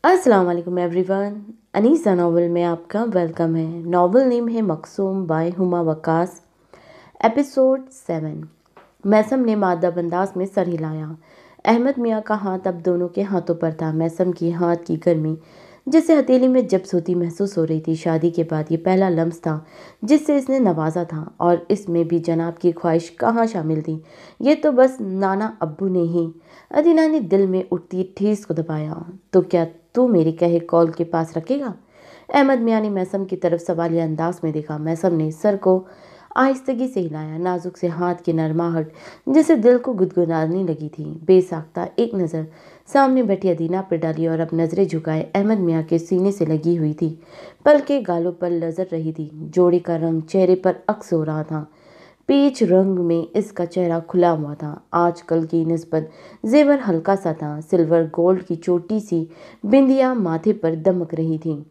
अस्सलाम वालेकुम everyone. Anisa novel में आपका वेलकम है। नावल नेम है मकसूम बाय हुमा वकास। एपिसोड 7। मैसम ने मादब अंदाज में सर हिलाया। अहमद मियाँ का हाथ अब दोनों के हाथों पर था। मैसम की हाथ की गर्मी जिसे हथेली में जब्स होती महसूस हो रही थी। शादी के बाद ये पहला लम्स था जिससे इसने नवाजा था, और इसमें भी जनाब की ख्वाहिश कहाँ शामिल थी। ये तो बस नाना अब्बू ने ही। अदीना ने दिल में उठती ठेस को दबाया। तो क्या तू मेरी कहे कॉल के पास रखेगा? अहमद मियाँ ने मैसम की तरफ सवालिया अंदाज में देखा। मैसम ने सर को आहिस्तगी से हिलाया। नाजुक से हाथ की नरमाहट जिसे दिल को गुदगुदाने लगी थी। बेसाख्ता एक नज़र सामने बैठी अदीना पर डाली और अब नज़रें झुकाए अहमद मियाँ के सीने से लगी हुई थी। पलकें गालों पर लजर रही थी। जोड़े का रंग चेहरे पर अक्स हो रहा था। पीच रंग में इसका चेहरा खुला हुआ था। आजकल की निस्बत जेवर हल्का सा था। सिल्वर गोल्ड की छोटी सी बिंदियां माथे पर दमक रही थी।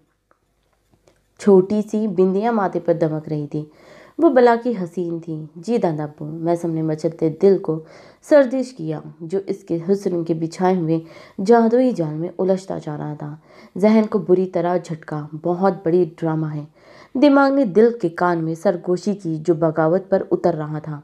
छोटी सी बिंदियां माथे पर दमक रही थी। वो बला की हसीन थी। जी दादाबू, मैसम ने मचलते दिल को सर्दिश किया जो इसके हुस्न के बिछाए हुए जादुई जाल में उलझता जा रहा था। जहन को बुरी तरह झटका। बहुत बड़ी ड्रामा है। दिमाग ने दिल के कान में सरगोशी की जो बगावत पर उतर रहा था।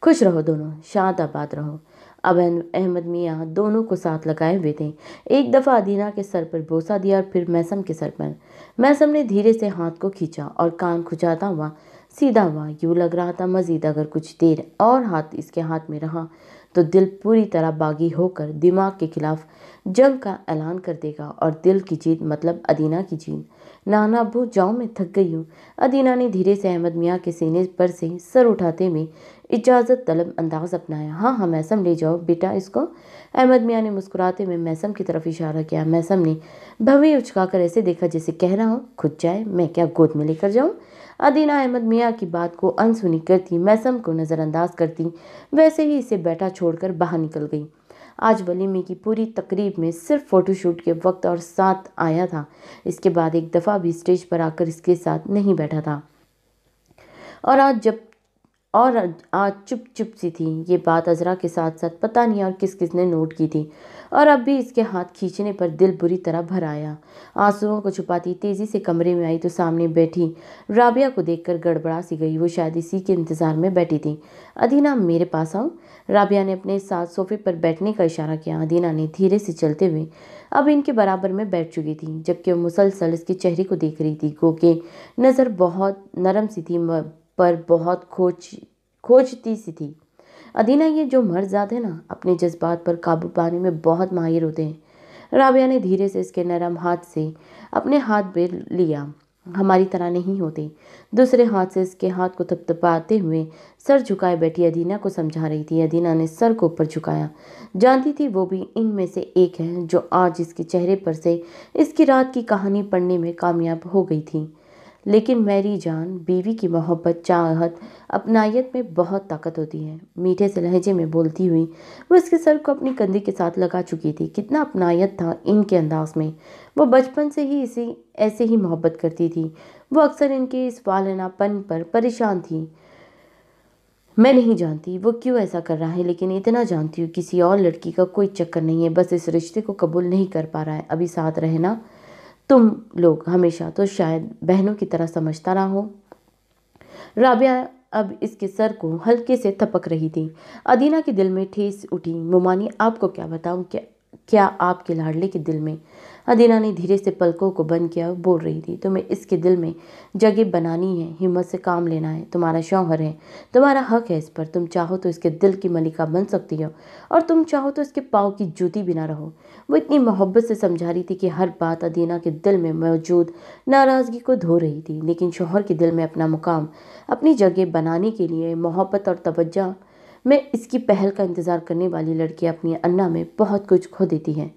खुश रहो दोनों, शाद आबाद रहो। अब अहमद मियाँ दोनों को साथ लगाए हुए थे। एक दफ़ा अदीना के सर पर बोसा दिया और फिर मैसम के सर पर। मैसम ने धीरे से हाथ को खींचा और कान खुजाता हुआ सीधा हुआ। यूँ लग रहा था मजीद अगर कुछ देर और हाथ इसके हाथ में रहा तो दिल पूरी तरह बागी होकर दिमाग के खिलाफ जंग का ऐलान कर देगा, और दिल की जीत मतलब अदीना की जीत। नाना अब्बू जाओ, मैं थक गई हूँ। अदीना ने धीरे से अहमद मियाँ के सीने पर से सर उठाते हुए इजाज़त तलब अंदाज अपनाया। हाँ हाँ मैसम, ले जाओ बेटा इसको। अहमद मियाँ ने मुस्कुराते हुए मैसम की तरफ इशारा किया। मैसम ने भवें उचकाकर ऐसे देखा जैसे कह रहा हो खुद जाए, मैं क्या गोद में लेकर जाऊँ। अदीना अहमद मियाँ की बात को अनसुनी करती, मैसम को नज़रअंदाज करती, वैसे ही इसे बैठा छोड़कर बाहर निकल गई। आज वलीमे की पूरी तकरीब में सिर्फ फ़ोटोशूट के वक्त और साथ आया था। इसके बाद एक दफ़ा भी स्टेज पर आकर इसके साथ नहीं बैठा था। और आज जब और आज चुप चुप सी थी। ये बात अजरा के साथ साथ पता नहीं और किस किस ने नोट की थी। और अब भी इसके हाथ खींचने पर दिल बुरी तरह भर आया। आंसुओं को छुपाती तेजी से कमरे में आई तो सामने बैठी राबिया को देखकर गड़बड़ा सी गई। वो शायद इसी के इंतजार में बैठी थी। अदीना, मेरे पास आओ। राबिया ने अपने साथ सोफे पर बैठने का इशारा किया। अदीना ने धीरे से चलते हुए अब इनके बराबर में बैठ चुकी थी, जबकि वो मुसलसल इसके चेहरे को देख रही थी। गो के नज़र बहुत नरम सी थी पर बहुत खोजती सी थी। अदीना, ये जो मर्द है ना, अपने जज्बात पर काबू पाने में बहुत माहिर होते हैं। राबिया ने धीरे से इसके नरम हाथ से अपने हाथ पे लिया। हमारी तरह नहीं होते। दूसरे हाथ से इसके हाथ को थपथपाते हुए सर झुकाए बैठी अदीना को समझा रही थी। अदीना ने सर को ऊपर झुकाया। जानती थी वो भी इनमें से एक है जो आज इसके चेहरे पर से इसकी रात की कहानी पढ़ने में कामयाब हो गई थी। लेकिन मेरी जान, बीवी की मोहब्बत, चाहत, अपनायत में बहुत ताकत होती है। मीठे से लहजे में बोलती हुई वो इसके सर को अपनी कंधे के साथ लगा चुकी थी। कितना अपनायत था इनके अंदाज में। वो बचपन से ही इसी ऐसे ही मोहब्बत करती थी। वो अक्सर इनके इस वालनापन पर परेशान थी। मैं नहीं जानती वो क्यों ऐसा कर रहा है, लेकिन इतना जानती हूँ किसी और लड़की का कोई चक्कर नहीं है। बस इस रिश्ते को कबूल नहीं कर पा रहा है। अभी साथ रहना तुम लोग हमेशा तो शायद बहनों की तरह समझता रहा हो। राबिया अब इसके सर को हल्के से थपक रही थी। अदीना के दिल में ठेस उठी। मुमानी, आपको क्या बताऊं, क्या आपके लाडले के दिल में। अदीना ने धीरे से पलकों को बंद किया और बोल रही थी, तुम्हें इसके दिल में जगह बनानी है, हिम्मत से काम लेना है। तुम्हारा शौहर है, तुम्हारा हक है इस पर। तुम चाहो तो इसके दिल की मलिका बन सकती हो, और तुम चाहो तो इसके पाँव की जूती भी ना रहो। वो इतनी मोहब्बत से समझा रही थी कि हर बात अदीना के दिल में मौजूद नाराज़गी को धो रही थी। लेकिन शौहर के दिल में अपना मुकाम, अपनी जगह बनाने के लिए मोहब्बत और तवज्जो में इसकी पहल का इंतज़ार करने वाली लड़की अपनी अन्ना में बहुत कुछ खो देती है।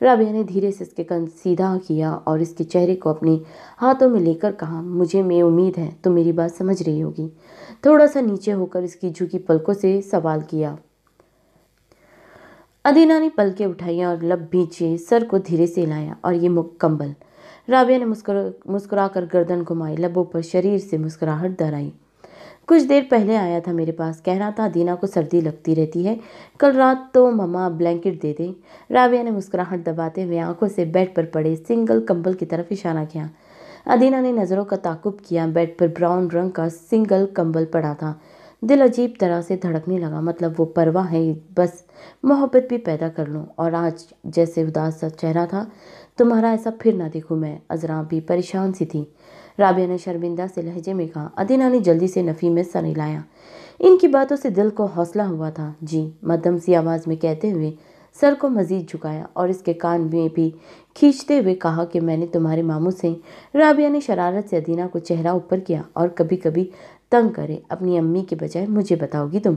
राबिया ने धीरे से इसके कंध सीधा किया और इसके चेहरे को अपने हाथों में लेकर कहा, मुझे में उम्मीद है तुम मेरी बात समझ रही होगी। थोड़ा सा नीचे होकर इसकी झुकी पलकों से सवाल किया। अदीना ने पलकें उठाई और लब भींचे सर को धीरे से हिलाया। और ये मुकम्मल। राबिया ने मुस्कुरा कर गर्दन घुमाई, लबों पर शरीर से मुस्कुराहट दराई। کچھ دیر پہلے آیا تھا میرے پاس، کہہ رہا تھا ادینہ کو سردی لگتی رہتی ہے، کل رات تو مما بلینکٹ دے دیں۔ رابعہ نے مسکراہٹ دباتے ہوئے آنکھوں سے بیڈ پر پڑے سنگل کمبل کی طرف اشارہ کیا۔ ادینہ نے نظروں کا تعاقب کیا۔ بیڈ پر براؤن رنگ کا سنگل کمبل پڑا تھا۔ دل عجیب طرح سے دھڑکنے لگا، مطلب وہ پرواہ ہے بس محبت بھی پیدا کر لوں۔ اور آج جیسے اداس سا چہرہ تھا، تمہارا ایسا پھر نہ دیکھوں میں۔ عذرا بھی پریشان سی تھی۔ رابعہ نے شرمندہ سے لہجے میں کہا۔ ادینہ نے جلدی سے نفی میں سر ہلایا۔ ان کی باتوں سے دل کو حوصلہ ہوا تھا۔ جی، مدھم سی آواز میں کہتے ہوئے سر کو مزید جھکایا اور اس کے کان میں بھی کھینچتے ہوئے کہا کہ میں نے تمہارے ماموں سے۔ رابعہ نے شرارت سے ادینہ کو چہرہ اوپر کیا۔ اور کبھی کبھی تنگ کرے، اپنی امی کے بجائے مجھے بتاؤ گی تم؟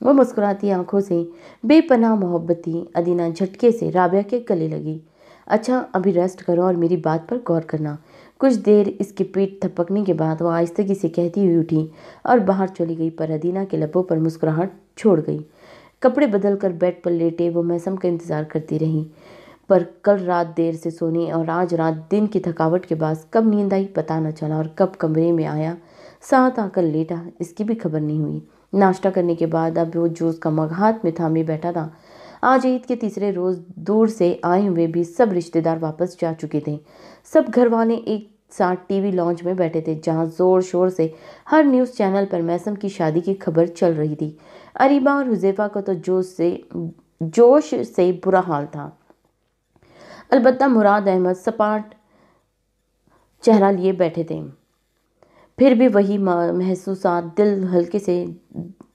وہ مسکراتی آنکھوں سے بے پناہ محبت تھی۔ ادینہ جھٹکے سے رابعہ کے گلے لگی۔ اچھا، ابھی ریسٹ کرو اور میری بات پر غور کرنا۔ کچھ دیر اس کی پیٹھ تھپکنے کے بعد وہ آہستگی سے کہتی ہوئی اٹھی اور باہر چلی گئی، پر ادینہ کے لبوں پر مسکراہٹ چھوڑ گئی۔ کپڑے بدل کر بیڈ پر لیٹے وہ میثم کا انتظار کرتی رہی، پر کل رات دیر سے سونے اور آج رات دن کی تھکاوٹ کے بعد کب نیند آئی پتہ نہ چلا، اور کب کمرے میں آیا، ساتھ آ کر لیٹا، اس کی بھی خبر نہیں ہوئی۔ ناشتہ کرنے کے بعد اب وہ جوس کا مگ ہاتھ میں تھامے بیٹھا تھا۔ آج عید کے تیسرے روز دور سے آئے ہوئے بھی سب رشتہ دار واپس جا چکے تھے۔ سب گھر والے ایک ساتھ ٹی وی لانچ میں بیٹھے تھے، جہاں زور شور سے ہر نیوز چینل پر میثم کی شادی کی خبر چل رہی تھی۔ اریبہ اور حذیفہ کا تو جوش سے برا حال تھا۔ البتہ مراد احمد سپاٹ چہرہ لیے بیٹھے تھے، پھر بھی وہی محسوسات، دل ہلکے سے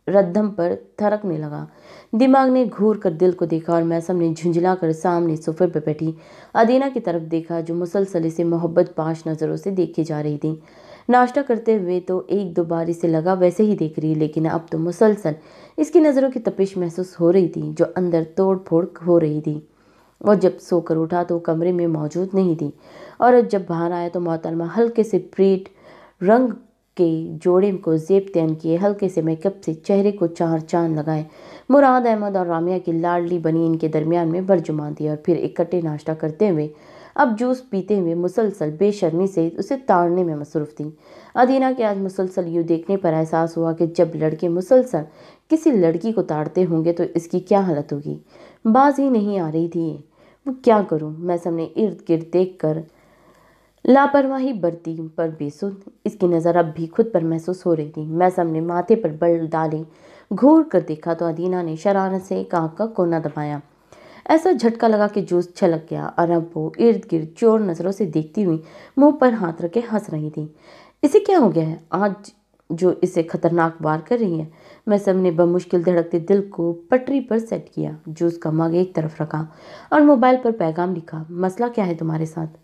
ردھم پر تھرکنے لگا۔ دماغ نے گھور کر دل کو دیکھا اور میثم نے جھنجھلا کر سامنے صوفے پر بیٹھی ادینہ کی طرف دیکھا، جو مسلسل اسے محبت پاش نظروں سے دیکھی جا رہی تھی۔ ناشتہ کرتے ہوئے تو ایک دو بار اسے لگا ویسے ہی دیکھ رہی، لیکن اب تو مسلسل اس کی نظروں کی تپش محسوس ہو رہی تھی، جو اندر توڑ پھوڑ ہو رہی تھی۔ وہ جب سو کر اٹھا تو کمرے میں موجود نہیں تھی، اور جب باہر آیا تو محترمہ ہلکے سے پریٹ رنگ کے جوڑے کو زیب تین کیے، ہلکے سے میک اپ سے چہرے کو چار چاند لگائے، مراد احمد اور رامیا کی لاڈلی بنی ان کے درمیان میں برجمان تھی، اور پھر اکٹھے ناشتہ کرتے ہوئے اب جوس پیتے ہوئے مسلسل بے شرمی سے اسے تاڑنے میں مصروف تھی۔ ادینہ کے آج مسلسل یوں دیکھنے پر احساس ہوا کہ جب لڑکے مسلسل کسی لڑکی کو تاڑتے ہوں گے تو اس کی کیا حالت ہوگی۔ باز ہی نہیں آ رہی تھی وہ کیا کروں۔ میثم نے ارد گرد دیکھ کر لاپرواہی برتی، پر بے سود اس کی نظر اب بھی خود پر محسوس ہو رہی تھی۔ میثم نے ماتھے پر بل ڈالے گھور کر دیکھا تو ادینہ نے شرارت سے ایک آنکھ کا کونا دبایا۔ ایسا جھٹکا لگا کہ جوس چھلک گیا، اور اب وہ ارد گرد چور نظروں سے دیکھتی ہوئی منہ پر ہاتھ رکھے ہنس رہی تھی۔ اسے کیا ہو گیا ہے آج جو اسے خطرناک وار کر رہی ہے؟ میثم نے بمشکل دھڑکتے دل کو پٹری پر سیٹ کیا، جوس کا مگ ایک طرف رکھا اور موبائل پر پیغام لکھا۔ مسئلہ کیا ہے تمہارے ساتھ؟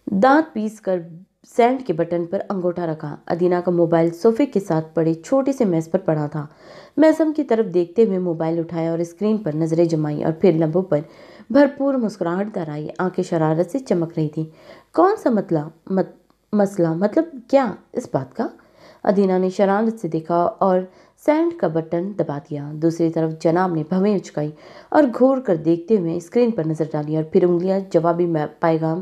دانت پیس کر سینڈ کے بٹن پر انگوٹھا رکھا۔ ادینہ کا موبائل صوفے کے ساتھ پڑے چھوٹے سے میز پر پڑا تھا۔ میثم کی طرف دیکھتے ہوئے موبائل اٹھایا اور اسکرین پر نظریں جمائیں، اور پھر لبوں پر بھرپور مسکراہٹ درائی، آنکھیں شرارت سے چمک رہی تھیں۔ کون سا مسئلہ؟ مطلب کیا اس بات کا؟ ادینہ نے شرارت سے دیکھا اور سینڈ کا بٹن دبا دیا۔ دوسری طرف جناب نے بھویں اچکائی اور گھور کر دیکھتے ہوئے اسکرین پر نظر ڈالی، اور پھر انگلیاں جوابی پیغام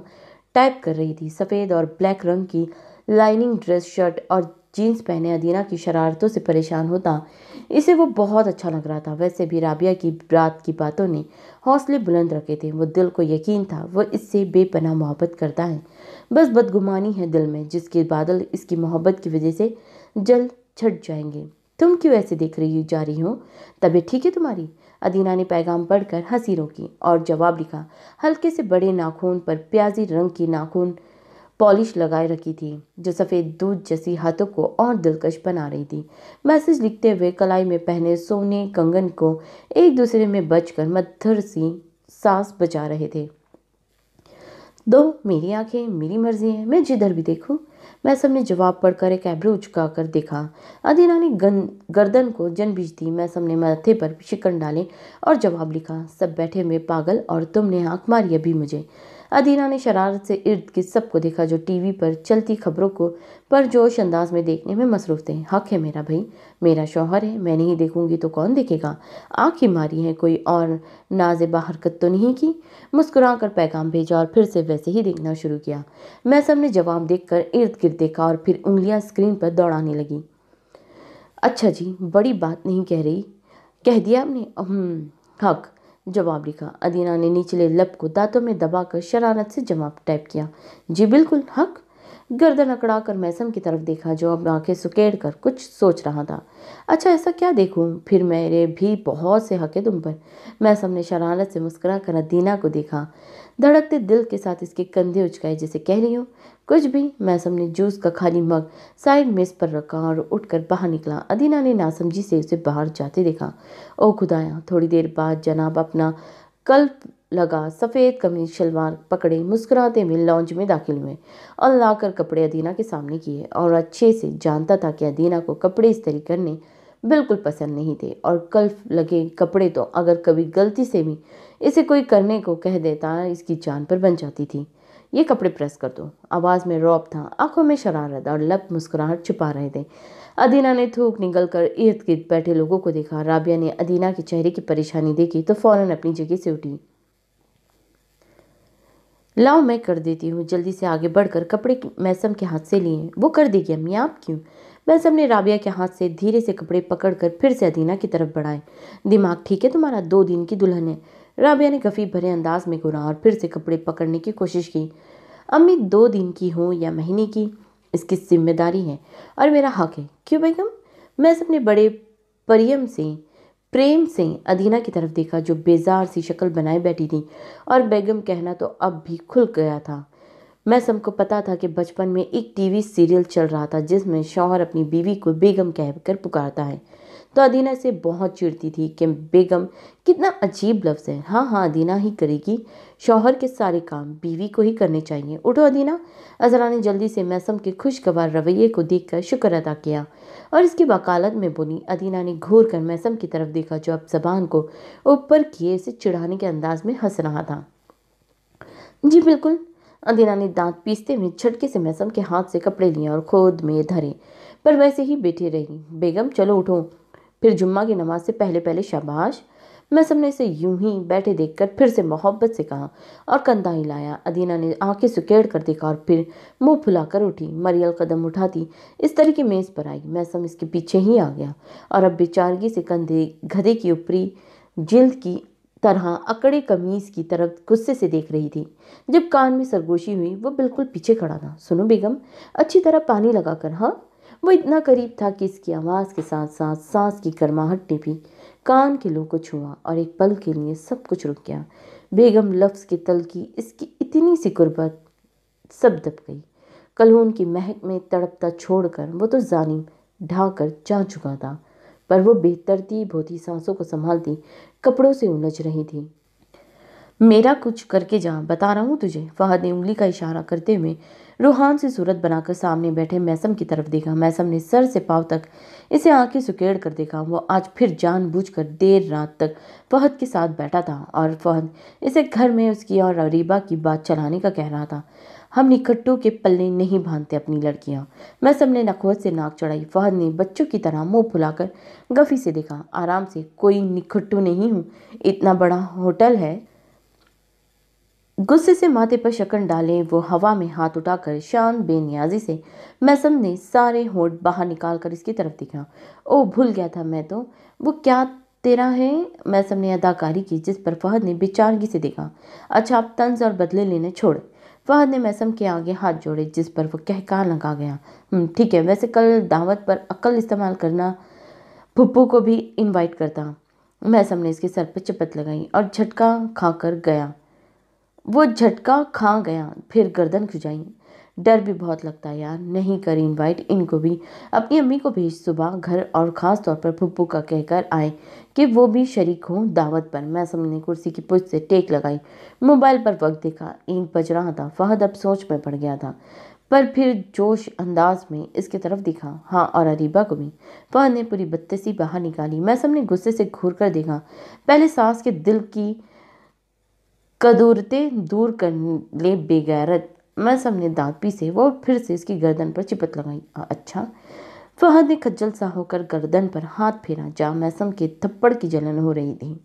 ٹائپ کر رہی تھی۔ سفید اور بلیک رنگ کی لائننگ ڈریس، شرٹ اور جینز پہنے ادینہ کی شرارتوں سے پریشان ہوتا اسے وہ بہت اچھا لگ رہا تھا۔ ویسے بھی رابعہ کی رات کی باتوں نے حوصلے بلند رکھے تھے، وہ دل کو یقین تھا وہ اس سے بے پناہ محبت کرتا ہے، بس بدگمانی ہے دل میں جس کے بادل اس کی محبت کی وجہ سے جل چھٹ جائیں گے۔ تم کیوں ایسے دیکھ جا رہی ہو؟ طبیعت ٹھیک ہے تمہاری؟ ادینہ نے پیغام پڑھ کر ہنسی روکی اور جواب لکھا۔ ہلکے سے بڑے ناخن پر پیازی رنگ کی ناخن پالش لگائے رکھی تھی، جو سفید دودھ جیسی ہاتھوں کو اور دلکش بنا رہی تھی۔ میسج لکھتے ہوئے کلائی میں پہنے سونے کنگن کو ایک دوسرے میں بج کر مدھر سی ساز بجا رہے تھے۔ دو میری آنکھیں، میری مرضی ہے، میں جدھر بھی دیکھوں۔ میثم نے جواب پڑھ کر ایک ایبرو اچکا کر دیکھا۔ ادینہ نے گردن کو جنبش دی۔ میثم نے ماتھے پر شکن ڈالے اور جواب لکھا۔ سب بیٹھے ہوئے پاگل، اور تم نے آنکھ ماری ابھی مجھے۔ ادینہ نے شرارت سے ارد گرد سب کو دیکھا، جو ٹی وی پر چلتی خبروں کو پرجوش انداز میں دیکھنے میں مصروف تھے۔ حق ہے میرا بھائی، میرا شوہر ہے، میں نہیں دیکھوں گی تو کون دیکھے گا؟ آنکھ ہی ماری ہے، کوئی اور نازیبا حرکت تو نہیں کی؟ مسکرا کر پیغام بھیجا اور پھر سے ویسے ہی دیکھنا شروع کیا۔ میثم نے جواب دیکھ کر ارد گرد دیکھا اور پھر انگلیاں اسکرین پر دوڑانے لگی۔ अच्छा जी, बड़ी बात नहीं कह रही, कह दिया आपने। हक, जवाब लिखा। अदीना ने निचले लब को दांतों में दबाकर शरारत से जवाब टाइप किया। जी बिल्कुल हक। गर्दन अकड़ा कर मैसम की तरफ देखा, जो अब आंखें सुकेड़ कर कुछ सोच रहा था। अच्छा, ऐसा क्या देखूं? फिर मेरे भी बहुत से हक है तुम पर। मैसम ने शरारत से मुस्कुरा कर अदीना को देखा, धड़कते दिल के साथ इसके कंधे उचकाए जैसे कह रही हो कुछ भी। मैसम ने जूस का खाली मग साइड मेज पर रखा और उठकर बाहर निकला। अदीना ने नासमझी से उसे बाहर जाते देखा। ओ खुदाया! थोड़ी देर बाद जनाब अपना कल्प लगा सफ़ेद कमीज शलवार पकड़े मुस्कुराते हुए लॉन्ज में दाखिल हुए और लाकर कपड़े अदीना के सामने किए। और अच्छे से जानता था कि अदीना को कपड़े इस्त्री करने बिल्कुल पसंद नहीं थे, और कल्प लगे कपड़े तो अगर कभी गलती से भी इसे कोई करने को कह देता, इसकी जान पर बन जाती थी। ये कपड़े प्रेस कर दो। आवाज़ में रौब था, आंखों में शरारत, और लब मुस्कुराहट छुपा रहे थे। अदीना ने थूक निकल कर इर्द गिर्द बैठे लोगों को देखा। राबिया ने अदीना के चेहरे की परेशानी देखी तो फौरन अपनी जगह से उठी। लाओ मैं कर देती हूँ। जल्दी से आगे बढ़कर कपड़े मैसम के हाथ से लिए। वो कर देगी अम्मी, आप क्यों? मैसम ने राबिया के हाथ से धीरे से कपड़े पकड़कर फिर से अदीना की तरफ बढ़ाए। दिमाग ठीक है तुम्हारा? 2 दिन की दुल्हन है। राबिया ने गफी भरे अंदाज में घुरा और फिर से कपड़े पकड़ने की कोशिश की। अम्मी, 2 दिन की हो या महीने की, इसकी जिम्मेदारी है और मेरा हक है। क्यों बेगम? मैसम ने बड़े प्रेम से अदीना की तरफ देखा, जो बेजार सी शक्ल बनाए बैठी थी, और बेगम कहना तो अब भी खुल गया था। मैसम को पता था कि बचपन में एक टीवी सीरियल चल रहा था जिसमें शौहर अपनी बीवी को बेगम कहकर पुकारता है, तो अदीना से बहुत चिढ़ती थी कि बेगम कितना अजीब लफ्ज़ है। हाँ हाँ, अदीना ही करेगी। शौहर के सारे काम बीवी को ही करने चाहिए। उठो अदीना। अजरा ने जल्दी से मैसम के खुशगवार रवैये को देखकर शुक्र अदा किया और इसकी वकालत में बोली। अदीना ने घूर कर मैसम की तरफ देखा, जो अब जबान को ऊपर किए से चिढ़ाने के अंदाज में हंस रहा था। जी बिल्कुल। अदीना ने दांत पीसते हुए झटके से मैसम के हाथ से कपड़े लिए और खुद में धरे, पर वैसे ही बैठी रही। बेगम चलो उठो। फिर जुम्मा की नमाज से पहले पहले शाबाश। मैसम ने इसे यूं ही बैठे देखकर फिर से मोहब्बत से कहा और कंधा हिलाया। अदीना ने आंखें सुकेड़ कर देखा और फिर मुंह फुलाकर उठी। मरियल कदम उठाती इस तरह की मेज पर आई। मैसम इसके पीछे ही आ गया और अब बेचारगी से कंधे गधे की ऊपरी जिल्द की तरह अकड़े कमीज की तरफ गुस्से से देख रही थी। जब कान में सरगोशी हुई, वो बिल्कुल पीछे खड़ा था। सुनो बेगम, अच्छी तरह पानी लगाकर। हाँ। वो इतना करीब था कि इसकी आवाज़ के साथ साथ सांस की गर्माहट ने भी कान के लोग को छुआ और एक पल के लिए सब कुछ रुक गया। बेगम लफ्ज़ के तल की इसकी इतनी सी कुर्बत सब दब गई। कलहोन की महक में तड़पता छोड़कर वो तो जानिम ढाकर जा चुका था, पर वो बेतरतीब होती सांसों को संभालती कपड़ों से उलझ रही थी। मेरा कुछ करके जा, बता रहा हूँ तुझे। फहद ने उंगली का इशारा करते हुए रूहान से सूरत बनाकर सामने बैठे मैसम की तरफ देखा। मैसम ने सर से पांव तक इसे आंखें सुकेड़ कर देखा। वो आज फिर जानबूझकर देर रात तक फहद के साथ बैठा था और फहद इसे घर में उसकी और अरीबा की बात चलाने का कह रहा था। हम निखट्टू के पल्ले नहीं बांधते अपनी लड़कियां। मैसम ने नखवत से नाक चढ़ाई। फहद ने बच्चों की तरह मुंह फुलाकर गफी से देखा। आराम से, कोई निखट्टू नहीं हूँ, इतना बड़ा होटल है। गुस्से से माथे पर शकन डाले वो हवा में हाथ उठाकर शान बेनियाजी से मैसम ने सारे होठ बाहर निकालकर इसकी तरफ देखा। ओ भूल गया था मैं तो। वो क्या तेरा है? मैसम ने अदाकारी की, जिस पर फहद ने बेचारगी से देखा। अच्छा, अब तंज और बदले लेने छोड़। फहद ने मैसम के आगे हाथ जोड़े, जिस पर वो कहकार लगा गया। ठीक है, वैसे कल दावत पर अक्ल इस्तेमाल करना, फुप्पू को भी इनवाइट करता। मैसम ने इसके सर पर चपत लगाई और झटका खा गया। फिर गर्दन खुजाई। डर भी बहुत लगता है यार। नहीं कर इनवाइट इनको भी, अपनी अम्मी को भेज सुबह घर, और ख़ास तौर पर फुप्पू का कहकर आए कि वो भी शरीक हो दावत पर। मैसम ने कुर्सी की पुष्ट से टेक लगाई, मोबाइल पर वक्त देखा। 1 बज रहा था। फहद अब सोच में पड़ गया था, पर फिर जोश अंदाज में इसकी तरफ दिखा। हाँ, और अरीबा को भी। फहद ने पूरी बत्तीसी बाहर निकाली। मैसम ने गुस्से से घूर कर देखा। पहले सास के दिल की कदूरतें दूर कर ले बेगैरत। मैसम ने दांत पीसे वो फिर से इसकी गर्दन पर चिपट लगाई। अच्छा। फहद ने खज्जल सा होकर गर्दन पर हाथ फेरा, जहाँ मैसम के थप्पड़ की जलन हो रही थी।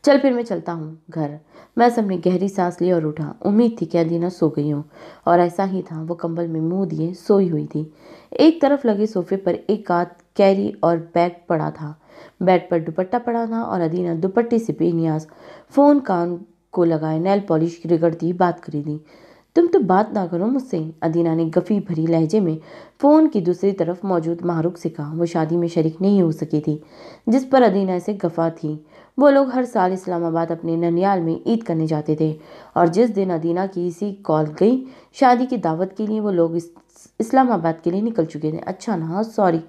चल फिर मैं चलता हूँ घर। मैसम ने गहरी सांस ली और उठा। उम्मीद थी कि अदीना सो गई हो, और ऐसा ही था। वो कंबल में मुंह दिए सोई हुई थी। एक तरफ लगे सोफे पर एक आध कैरी और बैग पड़ा था। बेड पर दुपट्टा पड़ा था और अदीना दुपट्टे से बेनियाज फोन कान को लगाए नेल पॉलिश रगड़ती बात करी थी। तुम तो बात ना करो मुझसे, अदीना ने गफी भरी लहजे में फोन की दूसरी तरफ मौजूद मारूक से कहा। वो शादी में शरीक नहीं हो सकी थी जिस पर अदीना से गफा थी। वो लोग हर साल इस्लामाबाद अपने ननियाल में ईद करने जाते थे, और जिस दिन अदीना की इसी कॉल गई शादी की दावत के लिए, वो लोग इस्लामाबाद के लिए निकल चुके थे। अच्छा ना, सॉरी,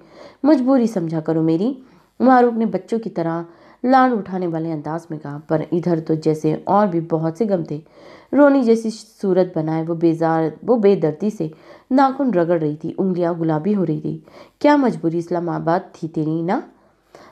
मजबूरी समझा करो मेरी, मारूक ने बच्चों की तरह लाड उठाने वाले अंदाज में कहा। पर इधर तो जैसे और भी बहुत से गम थे। रोनी जैसी सूरत बनाए वो बेदर्दी से नाखून रगड़ रही थी, उंगलियां गुलाबी हो रही थी। क्या मजबूरी इस्लामाबाद थी तेरी ना?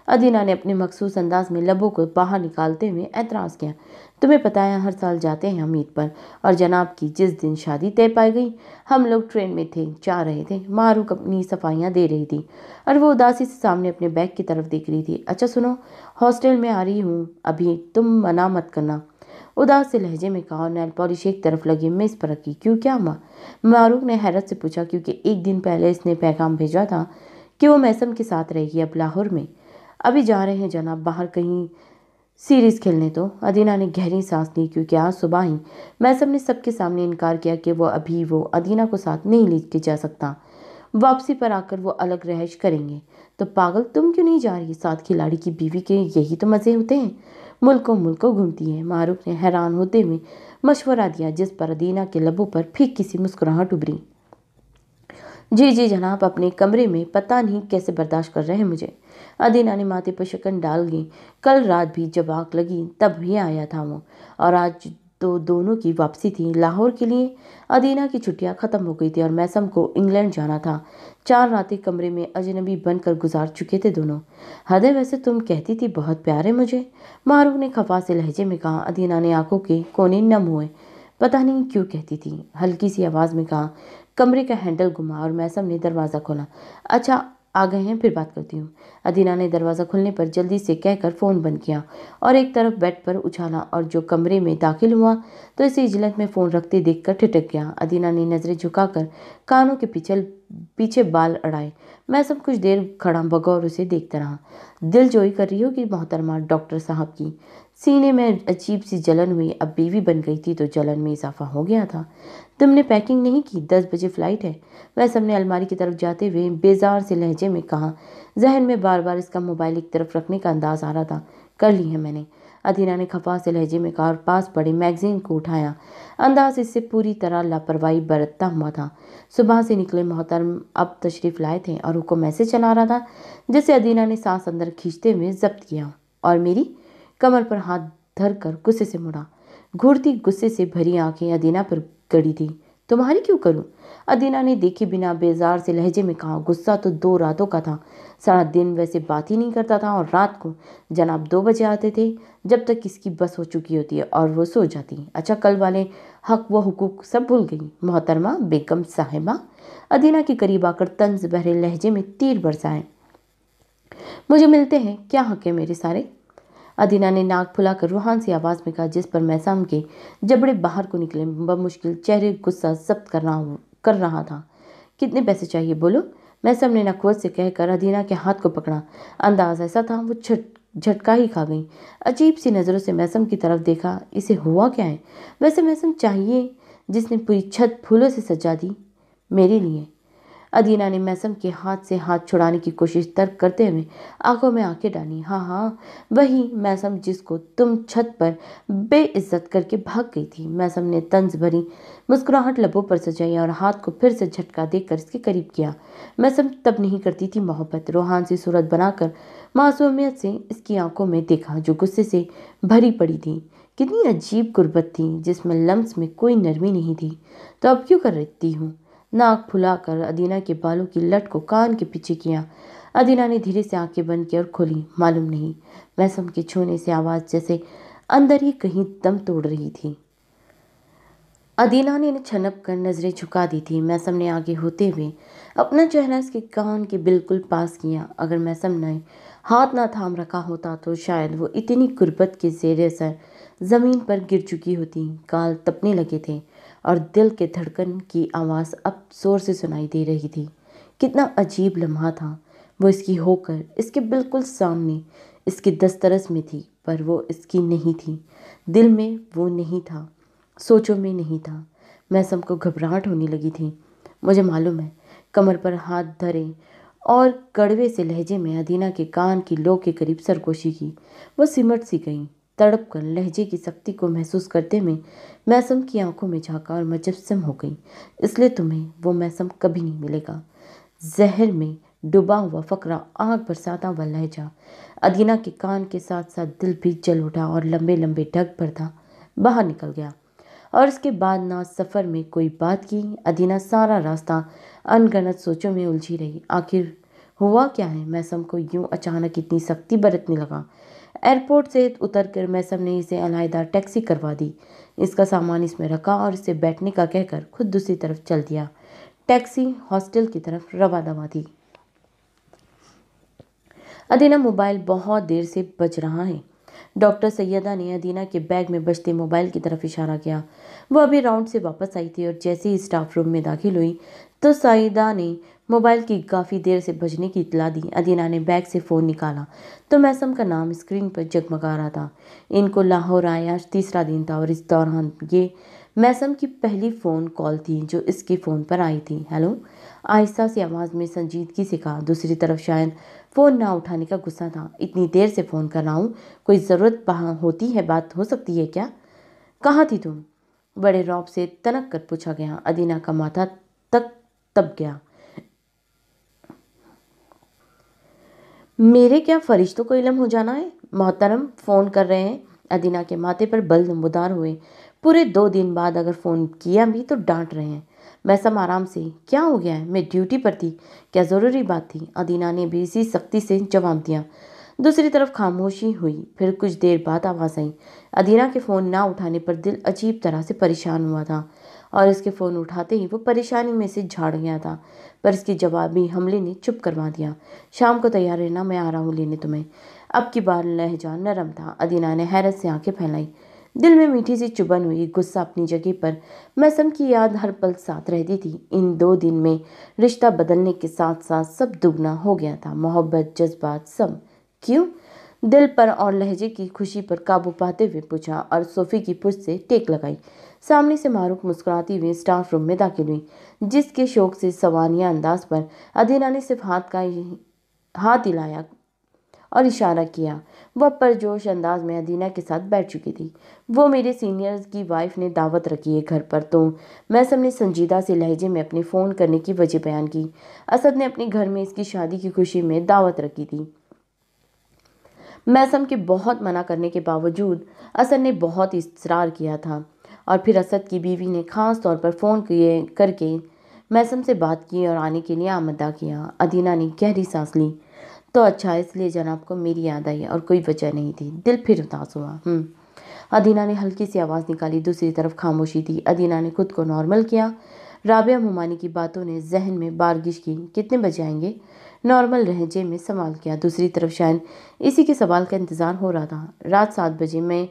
अदीना ने अपने मखसूस अंदाज में लबों को बाहर निकालते हुए एतराज़ किया। तुम्हें पता है हर साल जाते हैं हम ईद पर, और जनाब की जिस दिन शादी तय पाई गई हम लोग ट्रेन में थे, जा रहे थे। मारूक अपनी सफाइयाँ दे रही थी और वो उदासी से सामने अपने बैग की तरफ देख रही थी। अच्छा सुनो, हॉस्टल में आ रही हूँ अभी, तुम मना मत करना, उदास से लहजे में कहा। नेल पॉलिश एक तरफ लगी मेज पर रखी। क्यों, क्या माँ? मारूक ने हैरत से पूछा, क्योंकि एक दिन पहले इसने पैगाम भेजा था कि वो मैसम के साथ रहेगी अब लाहौर में। अभी जा रहे हैं जनाब, बाहर कहीं सीरीज खेलने। तो अदीना ने गहरी सांस ली, क्योंकि आज सुबह ही मैसम ने सबके सामने इनकार किया कि वो अदीना को साथ नहीं लेके जा सकता। वापसी पर आकर वो अलग रहायश करेंगे। तो पागल, तुम क्यों नहीं जा रही? साथ खिलाड़ी की बीवी के यही तो मजे होते हैं, मुल्कों घूमती है। मारूफ ने हैरान होते हुए मशवरा दिया, जिस पर अदीना के लबों पर फीकी सी मुस्कुराहट उभरी। जी जी जनाब, अपने कमरे में, पता नहीं कैसे बर्दाश्त कर रहे हैं मुझे। अदीना ने माथे पर शकन डाल गई। कल रात भी जब आग लगी तब भी आया था वो, और आज तो दोनों की वापसी थी लाहौर के लिए। अदीना की छुट्टियां खत्म हो गई थी और मैसम को इंग्लैंड जाना था। 4 रातें कमरे में अजनबी बनकर गुजार चुके थे दोनों। हद है, वैसे तुम कहती थी बहुत प्यार है मुझे, मारूफ ने खफा से लहजे में कहा। अदीना ने आंखों के कोने नम हुए। पता नहीं क्यों कहती थी, हल्की सी आवाज़ में कहा। कमरे का हैंडल घुमा और मैसम ने दरवाज़ा खोला। अच्छा, आ गए हैं, फिर बात करती हूँ। अदीना ने दरवाज़ा खुलने पर जल्दी से कहकर फ़ोन बंद किया और एक तरफ बेड पर उछाला, और जो कमरे में दाखिल हुआ तो इसे इजलत में फ़ोन रखते देखकर ठिठक गया। अदीना ने नज़रें झुकाकर कानों के पीछे बाल अड़ाए। मैसम कुछ देर खड़ा बगौर उसे देखता रहा। दिल जोई कर रही होगी मोहतरमा डॉक्टर साहब की। सीने में अजीब सी जलन हुई। अब बीवी बन गई थी तो जलन में इजाफा हो गया था। तुमने पैकिंग नहीं की? 10 बजे फ्लाइट है। मैसम ने अलमारी की तरफ जाते हुए बेजार से लहजे में कहा। जहन में बार बार इसका मोबाइल एक तरफ रखने का अंदाज आ रहा था। कर ली है मैंने, अदीना ने खफा से लहजे में कहा और पास पड़े मैगजीन को उठाया। अंदाज इससे पूरी तरह लापरवाही बरतता हुआ था। सुबह से निकले मोहतरम अब तशरीफ लाए थे और हुक्म ऐसे चला रहा था जिसे अदीना ने सांस अंदर खींचते हुए जब्त किया और मेरी कमर पर हाथ धर कर गुस्से से मुड़ा। घूरती गुस्से से भरी आंखें अदीना पर गड़ी थी। तुम्हारी क्यों करूं? अदीना ने देखे बिना बेजार से लहजे में कहा। गुस्सा तो 2 रातों का था। सारा दिन वैसे बात ही नहीं करता था और रात को जनाब 2 बजे आते थे, जब तक इसकी बस हो चुकी होती है और वो सो जाती। अच्छा, कल वाले हक व हुकूक सब भूल गई मोहतरमा बेगम साहिबा? अदीना के करीब आकर तंज भरे लहजे में तीर बरसाए। मुझे मिलते हैं, क्या हक है मेरे सारे? अदीना ने नाक फुलाकर रूहान सी आवाज़ में कहा, जिस पर मैसाम के जबड़े बाहर को निकले। बमुश्किल चेहरे गुस्सा जब्त कर रहा था। कितने पैसे चाहिए बोलो? मैसम ने नखवत से कहकर अदीना के हाथ को पकड़ा। अंदाज ऐसा था वो झटका ही खा गई। अजीब सी नज़रों से मैसम की तरफ देखा। इसे हुआ क्या है? वैसे मैसम चाहिए जिसने पूरी छत फूलों से सजा दी मेरे लिए। अदीना ने मैसम के हाथ से हाथ छुड़ाने की कोशिश तर्क करते हुए आंखों में आंखें डाली। हाँ हाँ, वही मैसम जिसको तुम छत पर बेइज्जत करके भाग गई थी। मैसम ने तंज भरी मुस्कुराहट लबों पर सजाई और हाथ को फिर से झटका देकर इसके करीब किया। मैसम तब नहीं करती थी मोहब्बत। रूहान सी सूरत बनाकर मासूमियत से इसकी आंखों में देखा जो गुस्से से भरी पड़ी थी। कितनी अजीब गुर्बत थी जिसमें लम्स में कोई नरमी नहीं थी। तो अब क्यों कर रही हूँ? नाक फुलाकर अदीना के बालों की लट को कान के पीछे किया। अदीना ने धीरे से आंखें बंद की और खोली। मालूम नहीं, मैसम के छूने से आवाज़ जैसे अंदर ही कहीं दम तोड़ रही थी। अदीना ने छनप कर नजरें झुका दी थी। मैसम ने आगे होते हुए अपना चेहरा इसके कान के बिल्कुल पास किया। अगर मैसम ने ہاتھ نہ تھام رکھا ہوتا تو شاید وہ اتنی غربت کے زیر اثر زمین پر گر چکی ہوتی۔ گال تپنے لگے تھے اور دل کے دھڑکن کی آواز اب زور سے سنائی دے رہی تھی۔ کتنا عجیب لمحہ تھا، وہ اس کی ہو کر اس کے بالکل سامنے اس کے دسترس میں تھی، پر وہ اس کی نہیں تھی۔ دل میں وہ نہیں تھا، سوچوں میں نہیں تھا۔ میسم کو گھبراہٹ ہونے لگی تھی۔ مجھے معلوم ہے، کمر پر ہاتھ دھرے اور کڑوے سے لہجے میں ادینہ کے کان کی لو کے قریب سرگوشی کی۔ وہ سمٹ سی گئی۔ تڑپ کر لہجے کی سختی کو محسوس کرتے میں میسم کی آنکھوں میں جھانکا اور مجسم ہو گئی۔ اس لیے تمہیں وہ میسم کبھی نہیں ملے گا۔ زہر میں ڈوبا ہوا فقرہ، آنکھ برساتا ہوا لہجہ۔ ادینہ کے کان کے ساتھ ساتھ دل بھی جل اٹھا اور لمبے لمبے ڈھگ پردہ باہر نکل گیا۔ اور اس کے بعد نہ سفر میں کوئی بات کی۔ ادینہ سارا راستہ ان گنت سوچوں میں الجھی رہی۔ آخر ہوا کیا ہے؟ میسم کو یوں اچانک اتنی سختی برتنے لگا۔ ایئرپورٹ سے اتر کر میسم نے اسے علیحدہ ٹیکسی کروا دی۔ اس کا سامان اس میں رکھا اور اسے بیٹھنے کا کہہ کر خود دوسری طرف چل دیا۔ ٹیکسی ہاسٹل کی طرف رواں دواں تھی۔ ادینہ موبائل بہت دیر سے بج رہا ہے۔ ڈاکٹر سیدہ نے ادینہ کے بیگ میں بجتے موبائل کی طرف اشارہ کیا۔ وہ ابھی راؤنڈ سے واپس آئی تھی اور جیسے ہی اسٹاف روم میں داخل ہوئی تو سیدہ نے موبائل کی کافی دیر سے بجنے کی اطلاع دی۔ ادینہ نے بیگ سے فون نکالا تو میسم کا نام اسکرین پر جگمگا رہا تھا۔ ان کو لاہور آئے آج تیسرا دن تھا اور اس دوران یہ میسم کی پہلی فون کال تھی جو اس کے فون پر آئی تھی۔ ہیلو، آہستہ سی آواز میں سنجیدگی سے کہا۔ دوسری طرف شاید فون نہ اٹھانے کا غصہ تھا۔ اتنی دیر سے فون کر رہا ہوں، کوئی ضرورت ہوتی ہے، بات ہو سکتی ہے کیا؟ کہاں تھی تم؟ بڑے رعب سے تنک کر پوچھا گیا۔ ادینہ کا ماتھا تک تپ گیا۔ میرے کیا فرشتوں کو علم ہو جانا ہے؟ محترم فون کر رہے ہیں۔ ادینہ کے ماتھے پر بل نمودار ہوئے۔ پورے 2 دن بعد اگر فون کیا بھی تو ڈانٹ رہے ہیں۔ میسم آرام سے، کیا ہو گیا ہے؟ میں ڈیوٹی پر تھی، کیا ضروری بات تھی؟ ادینہ نے بھی اسی سختی سے جواب دیا۔ دوسری طرف خاموشی ہوئی۔ پھر کچھ دیر بعد آواز آئی۔ ادینہ کے فون نہ اٹھانے پر دل عجیب طرح سے پریشان ہوا تھا اور اس کے فون اٹھاتے ہی وہ پریشانی میں سے جھاڑ گیا تھا، پر اس کی جوابی حملے نے چپ کروا دیا۔ شام کو تیار رہنا، میں آ رہا ہوں لینے تمہیں۔ اب کی بار لہجہ نرم تھا۔ ادینہ نے حیرت سے آنکھیں پھیلائی۔ دل میں میٹھی سی چبھن ہوئی۔ غصہ اپنی جگہ پر، میسم کی یاد ہر پل ساتھ رہتی تھی۔ ان 2 دن میں رشتہ بدلنے کے ساتھ ساتھ سب دگنا ہو گیا تھا، محبت، جذبات، سب۔ کیوں؟ دل پر اور لہجے کی خوشی پر قابو پاتے ہوئے پوچھا اور صوفے کی پشت سے ٹیک لگائی۔ سامنے سے معروف مسکراتی ہوئی اسٹاف روم میں داخل ہوئی، جس کے شوق سے سوانح انداز پر ادینہ نے صرف ہاتھ ہلایا اور اشارہ کیا۔ وہ پرجوش انداز میں ادینہ کے ساتھ بیٹھ چکی تھی۔ وہ میرے سینئر کی وائف نے دعوت رکھی ہے گھر پر، تو میسم نے سنجیدہ سے لہجے میں اپنے فون کرنے کی وجہ بیان کی۔ اسد نے اپنے گھر میں اس کی شادی کی خوشی میں دعوت رکھی تھی۔ میسم کے بہت منع کرنے کے باوجود اسد نے بہت اصرار کیا تھا، اور پھر اسد کی بیوی نے خاص طور پر فون کر کے میسم سے بات کی اور آنے کے لیے آمادہ کیا۔ ادینہ نے گہری سانس لی۔ تو اچھا، اس لیے جناب کو میری یاد آئی اور کوئی وجہ نہیں تھی۔ دل پھر اداس ہوا۔ ادینہ نے ہلکی سی آواز نکالی۔ دوسری طرف خاموشی تھی۔ ادینہ نے خود کو نارمل کیا۔ رابعہ مومانی کی باتوں نے ذہن میں بارگش کی۔ کتنے بجے آئیں گے؟ نارمل لہجے میں سوال کیا۔ دوسری طرف شاید اسی کے سوال کا انتظار ہو رہا تھا۔ رات 7 بجے میں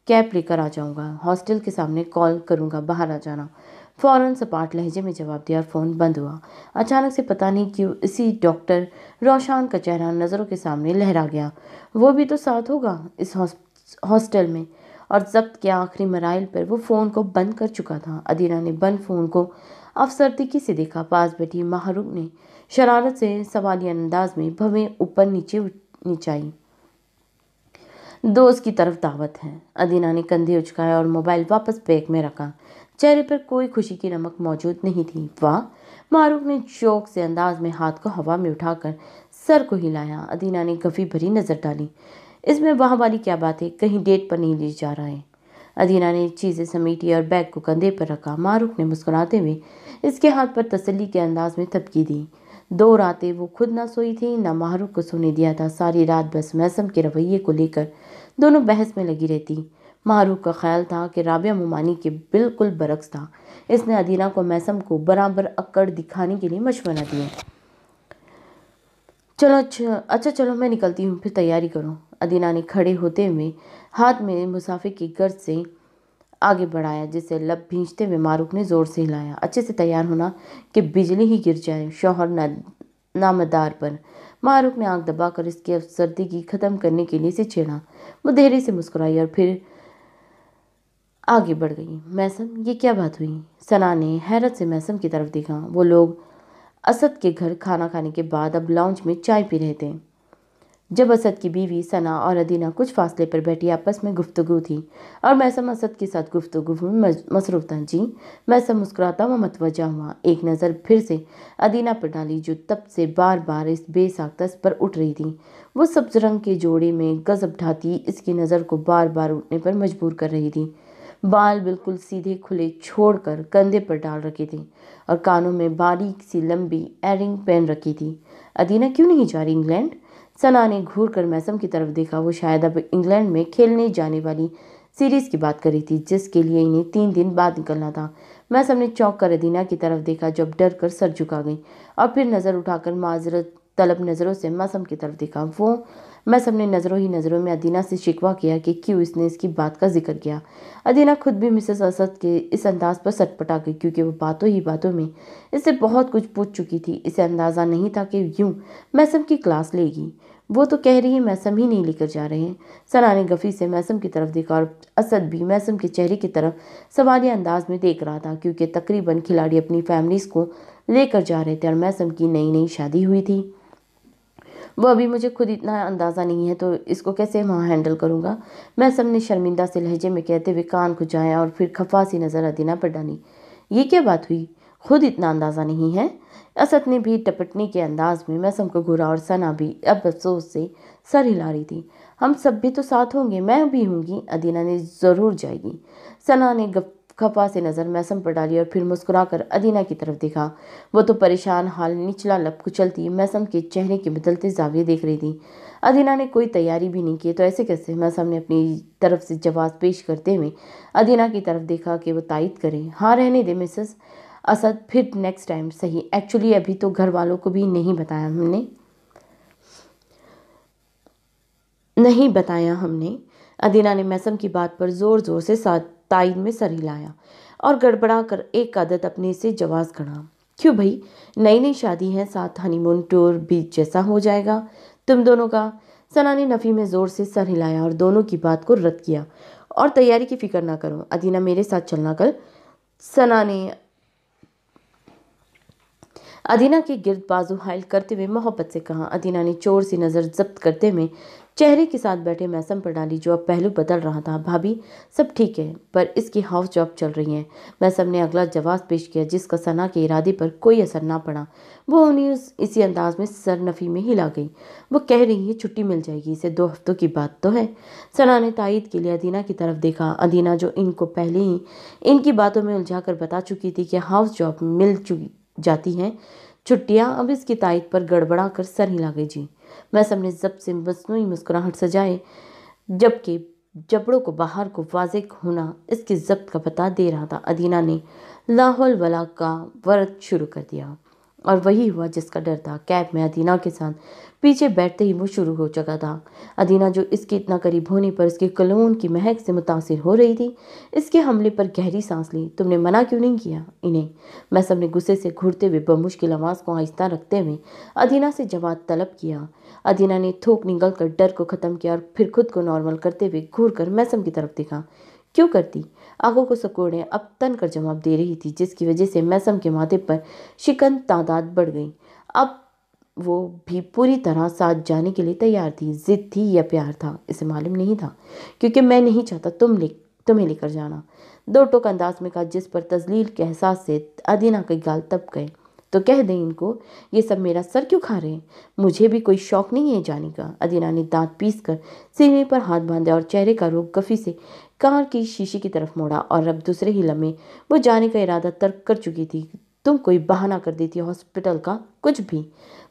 کیب لے کر آ جاؤں گا، ہاسٹل کے سامنے کال کروں گا، باہر آ جانا۔ فوراً سپاٹ لہجے میں جواب دیا اور فون بند ہوا۔ اچانک سے پتہ نہیں کیوں اسی ڈاکٹر روشان کا چہرہ نظروں کے سامنے لہرا گیا۔ وہ بھی تو ساتھ ہوگا اس ہاسٹل میں، اور ضبط کے آخری مراحل پر وہ فون کو بند کر چکا تھا۔ ادینہ نے بند فون کو افسردگی سے دیکھا۔ پاس بیٹھی محروق نے شرارت سے سوالیہ انداز میں بھویں اوپر نیچے نچائی۔ دوست کی طرف دعوت ہے۔ ادینہ نے کندھے اچکائے اور موبائل واپس بیگ میں رکھا۔ چہرے پر کوئی خوشی کی رمق موجود نہیں تھی۔ واہ! معروف نے شوق سے انداز میں ہاتھ کو ہوا میں اٹھا کر سر کو ہلایا۔ ادینہ نے گفی بھری نظر ڈالی۔ اس میں واہ والی کیا بات ہے؟ کہیں ڈیٹ پر نہیں لے جا رہا ہے؟ ادینہ نے چیزیں سمیٹی اور بیگ کو کندھے پر رکھا۔ معروف نے مسکراتے ہوئے اس کے ہاتھ پر تسلی کے انداز میں تھپکی دی۔ 2 راتیں وہ خود نہ سوئی تھی، نہ معروف کو سونے دیا تھا۔ ساری رات بس میسم کے رویے کو لے کر دونوں بحث میں لگی رہتی۔ معروف کا خیال تھا کہ رابعہ مومانی کے بالکل برعکس تھا۔ اس نے ادینہ کو میسم کو برابر اکڑ دکھانے کے لیے مشورہ دیا۔ अच्छा चलो मैं निकलती हूँ, फिर तैयारी करो। अदीना ने खड़े होते हुए हाथ में मुसाफिर की गर्द से आगे बढ़ाया, जिसे लब भींचते हुए मारूक ने जोर से हिलाया। अच्छे से तैयार होना कि बिजली ही गिर जाए शौहर नामदार पर। मारूक ने आंख दबाकर इसकी अफसरदगी खत्म करने के लिए इसे छेड़ा। वो देरी से मुस्कुराई और फिर आगे बढ़ गई। मैसम, ये क्या बात हुई? सना ने हैरत से मैसम की तरफ देखा। वो लोग असद के घर खाना खाने के बाद अब लाउंज में चाय पी रहे थे। जब असद की बीवी सना और अदीना कुछ फासले पर बैठी आपस में गुफ्तगू थी और मैसम असद के साथ गुफ्तगू में मसरूफ था। जी, मैसम मुस्कुराता हुआ मतवजा हुआ, एक नज़र फिर से अदीना पर डाली जो तब से बार बार इस बेसाख्ता पर उठ रही थी। वो सब्ज रंग के जोड़े में गजब ढाती इसकी नज़र को बार बार उठने पर मजबूर कर रही थी। बाल बिल्कुल सीधे खुले छोड़कर कंधे पर डाल रखे थे और कानों में बारीक सी लंबी एयरिंग पहन रखी थी। अदीना क्यों नहीं जा रही इंग्लैंड? सना ने घूर कर मैसम की तरफ देखा। वो शायद अब इंग्लैंड में खेलने जाने वाली सीरीज की बात कर रही थी, जिसके लिए इन्हें 3 दिन बाद निकलना था। मैसम ने चौंक कर अदीना की तरफ देखा, जब डर कर सर झुका गई और फिर नज़र उठाकर माजरत तलब नज़रों से मैसम की तरफ देखा। वो मैसम ने नज़रों ही नज़रों में अदीना से शिकवा किया कि क्यों इसने इसकी बात का जिक्र किया। अदीना खुद भी मिसेस असद के इस अंदाज पर सटपटा गई, क्योंकि वो बातों ही बातों में इससे बहुत कुछ पूछ चुकी थी। इसे अंदाज़ा नहीं था कि यूं मैसम की क्लास लेगी। वो तो कह रही है मैसम ही नहीं लेकर जा रहे हैं। सना ने गफी से मैसम की तरफ देखा और असद भी मैसम के चेहरे की तरफ सवालिया अंदाज में देख रहा था, क्योंकि तकरीबन खिलाड़ी अपनी फैमिलीज को लेकर जा रहे थे और मैसम की नई नई शादी हुई थी। वो अभी मुझे खुद इतना अंदाज़ा नहीं है, तो इसको कैसे वहाँ हैंडल करूँगा? मैसम ने शर्मिंदा से लहजे में कहते हुए कान खुजाया और फिर खफा सी नज़र अदीना पर डाली। ये क्या बात हुई? खुद इतना अंदाज़ा नहीं है? असद ने भी टपटने के अंदाज में मैसम को घूरा और सना भी अब अफसोस से सर हिला रही थी। हम सब भी तो साथ होंगे, मैं भी होंगी, अदीना ने ज़रूर जाएगी। सना ने खफा से नज़र मैसम पर डाली और फिर मुस्कुराकर अदीना की तरफ देखा। वो तो परेशान हाल निचला लब कुचलती मैसम के चेहरे के बदलते जाविये देख रही थी। अदीना ने कोई तैयारी भी नहीं की, तो ऐसे कैसे? मैसम ने अपनी तरफ से जवाब पेश करते हुए अदीना की तरफ देखा कि वो तायद करे। हाँ, रहने दे मिसेस असद, फिर नेक्स्ट टाइम सही। एक्चुअली अभी तो घर वालों को भी नहीं बताया हमने। अदीना ने मैसम की बात पर जोर जोर से तायद में सर हिलाया और गड़बड़ा कर एक आदत अपने से जवाब खड़ा। क्यों भाई, नई नई शादी है, साथ हनीमून टूर भी जैसा हो जाएगा तुम दोनों का। सना ने नफ़ी में जोर से सर हिलाया और दोनों की बात को रद्द किया। और तैयारी की फिक्र ना करो, अदीना मेरे साथ चलना कल। सना ने अदीना के गिर्द बाजू हाइल करते हुए मोहब्बत से कहा। अदीना ने चोर सी नज़र जब्त करते हुए चेहरे के साथ बैठे मैसम पर डाली, जो अब पहलू बदल रहा था। भाभी, सब ठीक है, पर इसकी हाउस जॉब चल रही है। मैसम ने अगला जवाब पेश किया, जिसका सना के इरादे पर कोई असर ना पड़ा। वो उन्हें इसी अंदाज में सर नफ़ी में हिला गई। वो कह रही है छुट्टी मिल जाएगी, इसे 2 हफ्तों की बात तो है। सना ने तायद के लिए अदीना की तरफ देखा। अदीना जो इनको पहले ही इनकी बातों में उलझा कर बता चुकी थी कि हाउस जॉब मिल चुकी जाती हैं छुट्टियां, अब इसकी तायद पर गड़बड़ा कर सर हिला गई। जी, मैसम ने जब से मसनूई मुस्कुराहट सजाए, जबकि जबड़ों को बाहर को वाज़ेह होना इसके जब्त का पता दे रहा था। अदीना ने लाहौल वला का वर्द शुरू कर दिया और वही हुआ जिसका डर था। कैब में अदीना के साथ पीछे बैठते ही वो शुरू हो चुका था। अदीना, जो इसके इतना करीब होने पर इसके कलोन की महक से मुतासिर हो रही थी, इसके हमले पर गहरी सांस ली। तुमने मना क्यों नहीं किया इन्हें? मैसम ने गुस्से से घूरते हुए बमुश्किल आवाज़ को आहिस्ता रखते हुए अदीना से जवाब तलब किया। अदीना ने थूक निगल कर डर को ख़त्म किया और फिर खुद को नॉर्मल करते हुए घूर कर मैसम की तरफ देखा। क्यों करती? आंखों को सकोड़े अब तन कर जवाब दे रही थी, जिसकी वजह से मैसम के माथे पर शिकन तादाद बढ़ गई। अब वो भी पूरी तरह साथ जाने के लिए तैयार थी। जिद थी या प्यार था, इसे मालूम नहीं था, क्योंकि मैं नहीं चाहता तुम्हें लेकर जाना, 2 टोक अंदाज में कहा, जिस पर तजलील के एहसास से अदीना के गाल तप गए। तो कह दें इनको, ये सब मेरा सर क्यों खा रहे हैं? मुझे भी कोई शौक नहीं है जाने का। अदीना ने दांत पीस कर सीने पर हाथ बांधा और चेहरे का रुख गफी से कार की शीशी की तरफ मोड़ा और अब दूसरे ही लम्हे वो जाने का इरादा तर्क कर चुकी थी। तुम कोई बहाना कर देती हॉस्पिटल का, कुछ भी।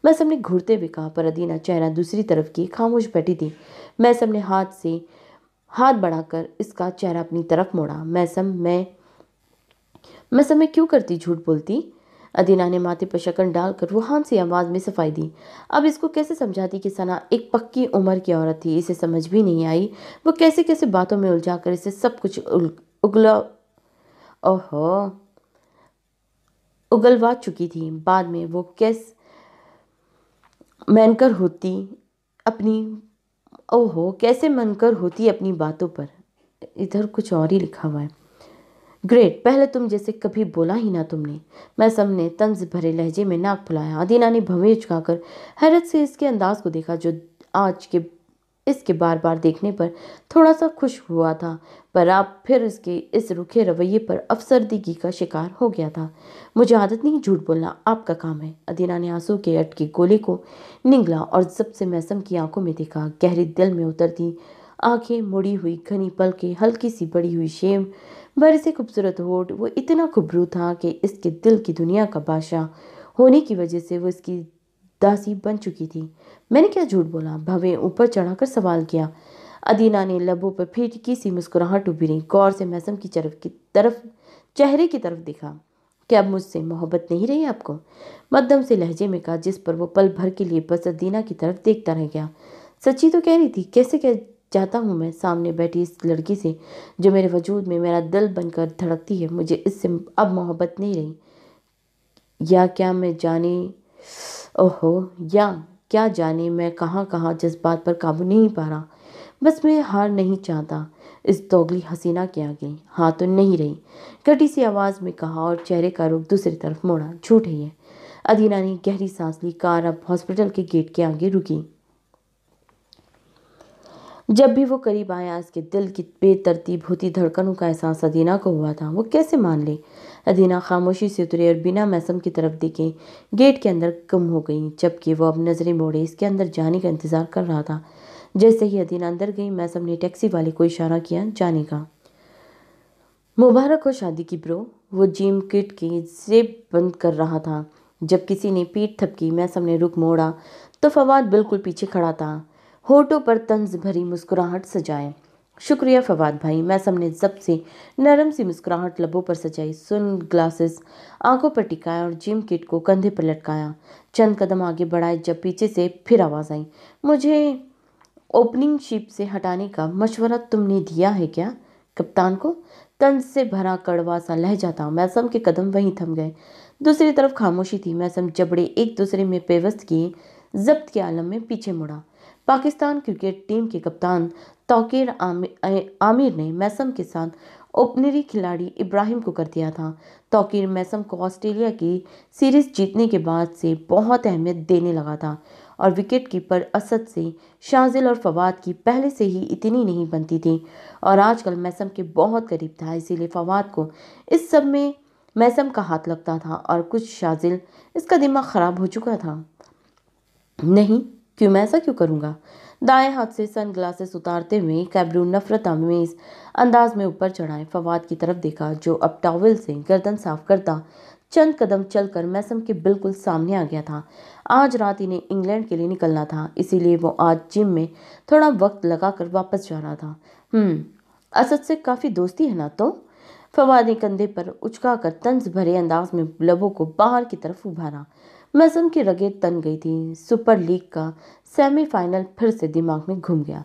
मैसम ने घूरते हुए कहा, पर अदीना चेहरा दूसरी तरफ की खामोश बैठी थी। मैसम ने हाथ बढ़ाकर इसका चेहरा अपनी तरफ मोड़ा। मैसम, मैं क्यों करती, झूठ बोलती? अदीना ने माथे पर शकन डालकर रूहान सी आवाज में सफाई दी। अब इसको कैसे समझाती कि सना एक पक्की उम्र की औरत थी। इसे समझ भी नहीं आई वो कैसे कैसे बातों में उलझा कर इसे सब कुछ उगला ओहो उगलवा चुकी थी। बाद में वो कैस मैनकर होती अपनी ओहो कैसे मनकर होती अपनी बातों पर। इधर कुछ और ही लिखा हुआ है। ग्रेट, पहले तुम जैसे कभी बोला ही ना तुमने। मैं सबने तंज भरे लहजे में नाक फुलाया। अदीना ने भवें चुकाकर हैरत से इसके अंदाज को देखा, जो आज के इसके बार बार देखने पर थोड़ा सा खुश हुआ था, पर अब फिर इसके इस रुखे रवैये पर अफसरदगी का शिकार हो गया था। मुझे आदत नहीं झूठ बोलना, आपका काम है। अदीना ने आंसू के अटके गोले को निगला और जब से मैसम की आंखों में देखा, गहरी दिल में उतरती आंखें, मुड़ी हुई घनी पलकें, हल्की सी बड़ी हुई शेम, भरे से खूबसूरत होठ, वो इतना खुबरू था कि इसके दिल की दुनिया का बादशाह होने की वजह से वो इसकी दासी बन चुकी थी। मैंने क्या झूठ बोला? भवें ऊपर चढ़ाकर सवाल किया। अदीना ने लबों पर फीकी सी मुस्कुराहट उभरी, गौर से मैसम की चेहरे की तरफ देखा। क्या अब मुझसे मोहब्बत नहीं रही आपको? मध्यम से लहजे में कहा, जिस पर वो पल भर के लिए बस अदीना की तरफ देखता रह गया। सच्ची तो कह रही थी। कैसे कह चाहता हूँ मैं सामने बैठी इस लड़की से जो मेरे वजूद में मेरा दिल बनकर धड़कती है। मुझे इससे अब मोहब्बत नहीं रही। या क्या मैं जाने ओहो या क्या जाने मैं कहाँ कहाँ जज्बात पर काबू नहीं पा रहा। बस मैं हार नहीं चाहता इस दोगली हसीना के आगे। हाँ तो नहीं रही, कटी सी आवाज़ में कहा और चेहरे का रुख दूसरी तरफ मोड़ा। झूठ है ये। अदीना ने गहरी सांस ली। कार अब हॉस्पिटल के गेट के आगे रुकी। जब भी वो करीब आया, इसके दिल की बेतरतीब होती धड़कनों का एहसास अदीना को हुआ था। वो कैसे मान ले? अदीना खामोशी से उतरी और बिना मैसम की तरफ देखे गेट के अंदर गुम हो गई, जबकि वो अब नजरें मोड़े इसके अंदर जाने का इंतजार कर रहा था। जैसे ही अदीना अंदर गई, मैसम ने टैक्सी वाले को इशारा किया जाने का। मुबारक हो शादी की ब्रो। वो जिम किट की जेब बंद कर रहा था जब किसी ने पीठ थपकी। मैसम ने रुख मोड़ा तो फवाद बिल्कुल पीछे खड़ा था, होठों पर तंज भरी मुस्कुराहट सजाए। शुक्रिया फवाद भाई। मैसम ने जब से नरम सी मुस्कुराहट लबों पर सजाई, सन ग्लासेस आंखों पर टिकाया और जिम किट को कंधे पर लटकाया। चंद कदम आगे बढ़ाए जब पीछे से फिर आवाज़ आई, मुझे ओपनिंग शिप से हटाने का मशवरा तुमने दिया है क्या कप्तान को? तंज से भरा कड़वा सा लहजा था। मैसम के कदम वहीं थम गए। दूसरी तरफ खामोशी थी। मैसम जबड़े एक दूसरे में पेवस्त किए जब्त के आलम में पीछे मुड़ा। पाकिस्तान क्रिकेट टीम के कप्तान तौकीर आमिर ने मैसम के साथ ओपनरी खिलाड़ी इब्राहिम को कर दिया था। तौकीर मैसम को ऑस्ट्रेलिया की सीरीज जीतने के बाद से बहुत अहमियत देने लगा था और विकेट कीपर असद से शाजिल और फवाद की पहले से ही इतनी नहीं बनती थी और आजकल मैसम के बहुत करीब था। इसीलिए फवाद को इस सब में मैसम का हाथ लगता था और कुछ शाजिल इसका दिमाग खराब हो चुका था। नहीं, क्यों? मैं ऐसा क्यों करूँगा? दाएं हाथ से सन ग्लासेस उतारते हुए कैब्रू नफरत आमेज अंदाज में ऊपर चढ़ाए फवाद की तरफ देखा, जो अब टॉवेल से गर्दन साफ करता चंद कदम चलकर मैसम के बिल्कुल सामने आ गया था। आज रात इन्हें इंग्लैंड के लिए निकलना था, इसीलिए वो आज जिम में थोड़ा वक्त लगाकर वापस जा रहा था। असद से काफ़ी दोस्ती है ना? तो फवाद ने कंधे पर उचका कर तंज भरे अंदाज में लबों को बाहर की तरफ उभारा। मैसम की रगें तन गई थी। सुपर लीग का सेमीफाइनल फिर से दिमाग में घूम गया।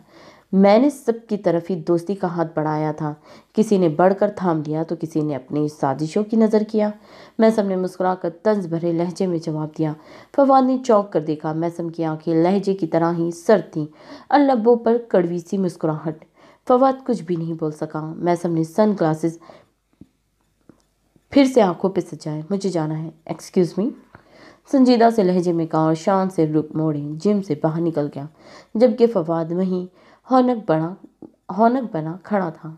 मैंने सबकी तरफ ही दोस्ती का हाथ बढ़ाया था। किसी ने बढ़कर थाम लिया तो किसी ने अपनी साजिशों की नज़र किया। मैसम ने मुस्कुराकर तंज भरे लहजे में जवाब दिया। फवाद ने चौंक कर देखा। मैसम की आंखें लहजे की तरह ही सर्द थीं और लब्बों पर कड़वी सी मुस्कुराहट। फवाद कुछ भी नहीं बोल सका। मैसम ने सन ग्लासेस फिर से आंखों पे सजाए। मुझे जाना है। एक्सक्यूज़ मी, संजीदा से लहजे में कहा और शान से रुख मोड़े जिम से बाहर निकल गया, जबकि फवाद वहीं हौनक बना खड़ा था।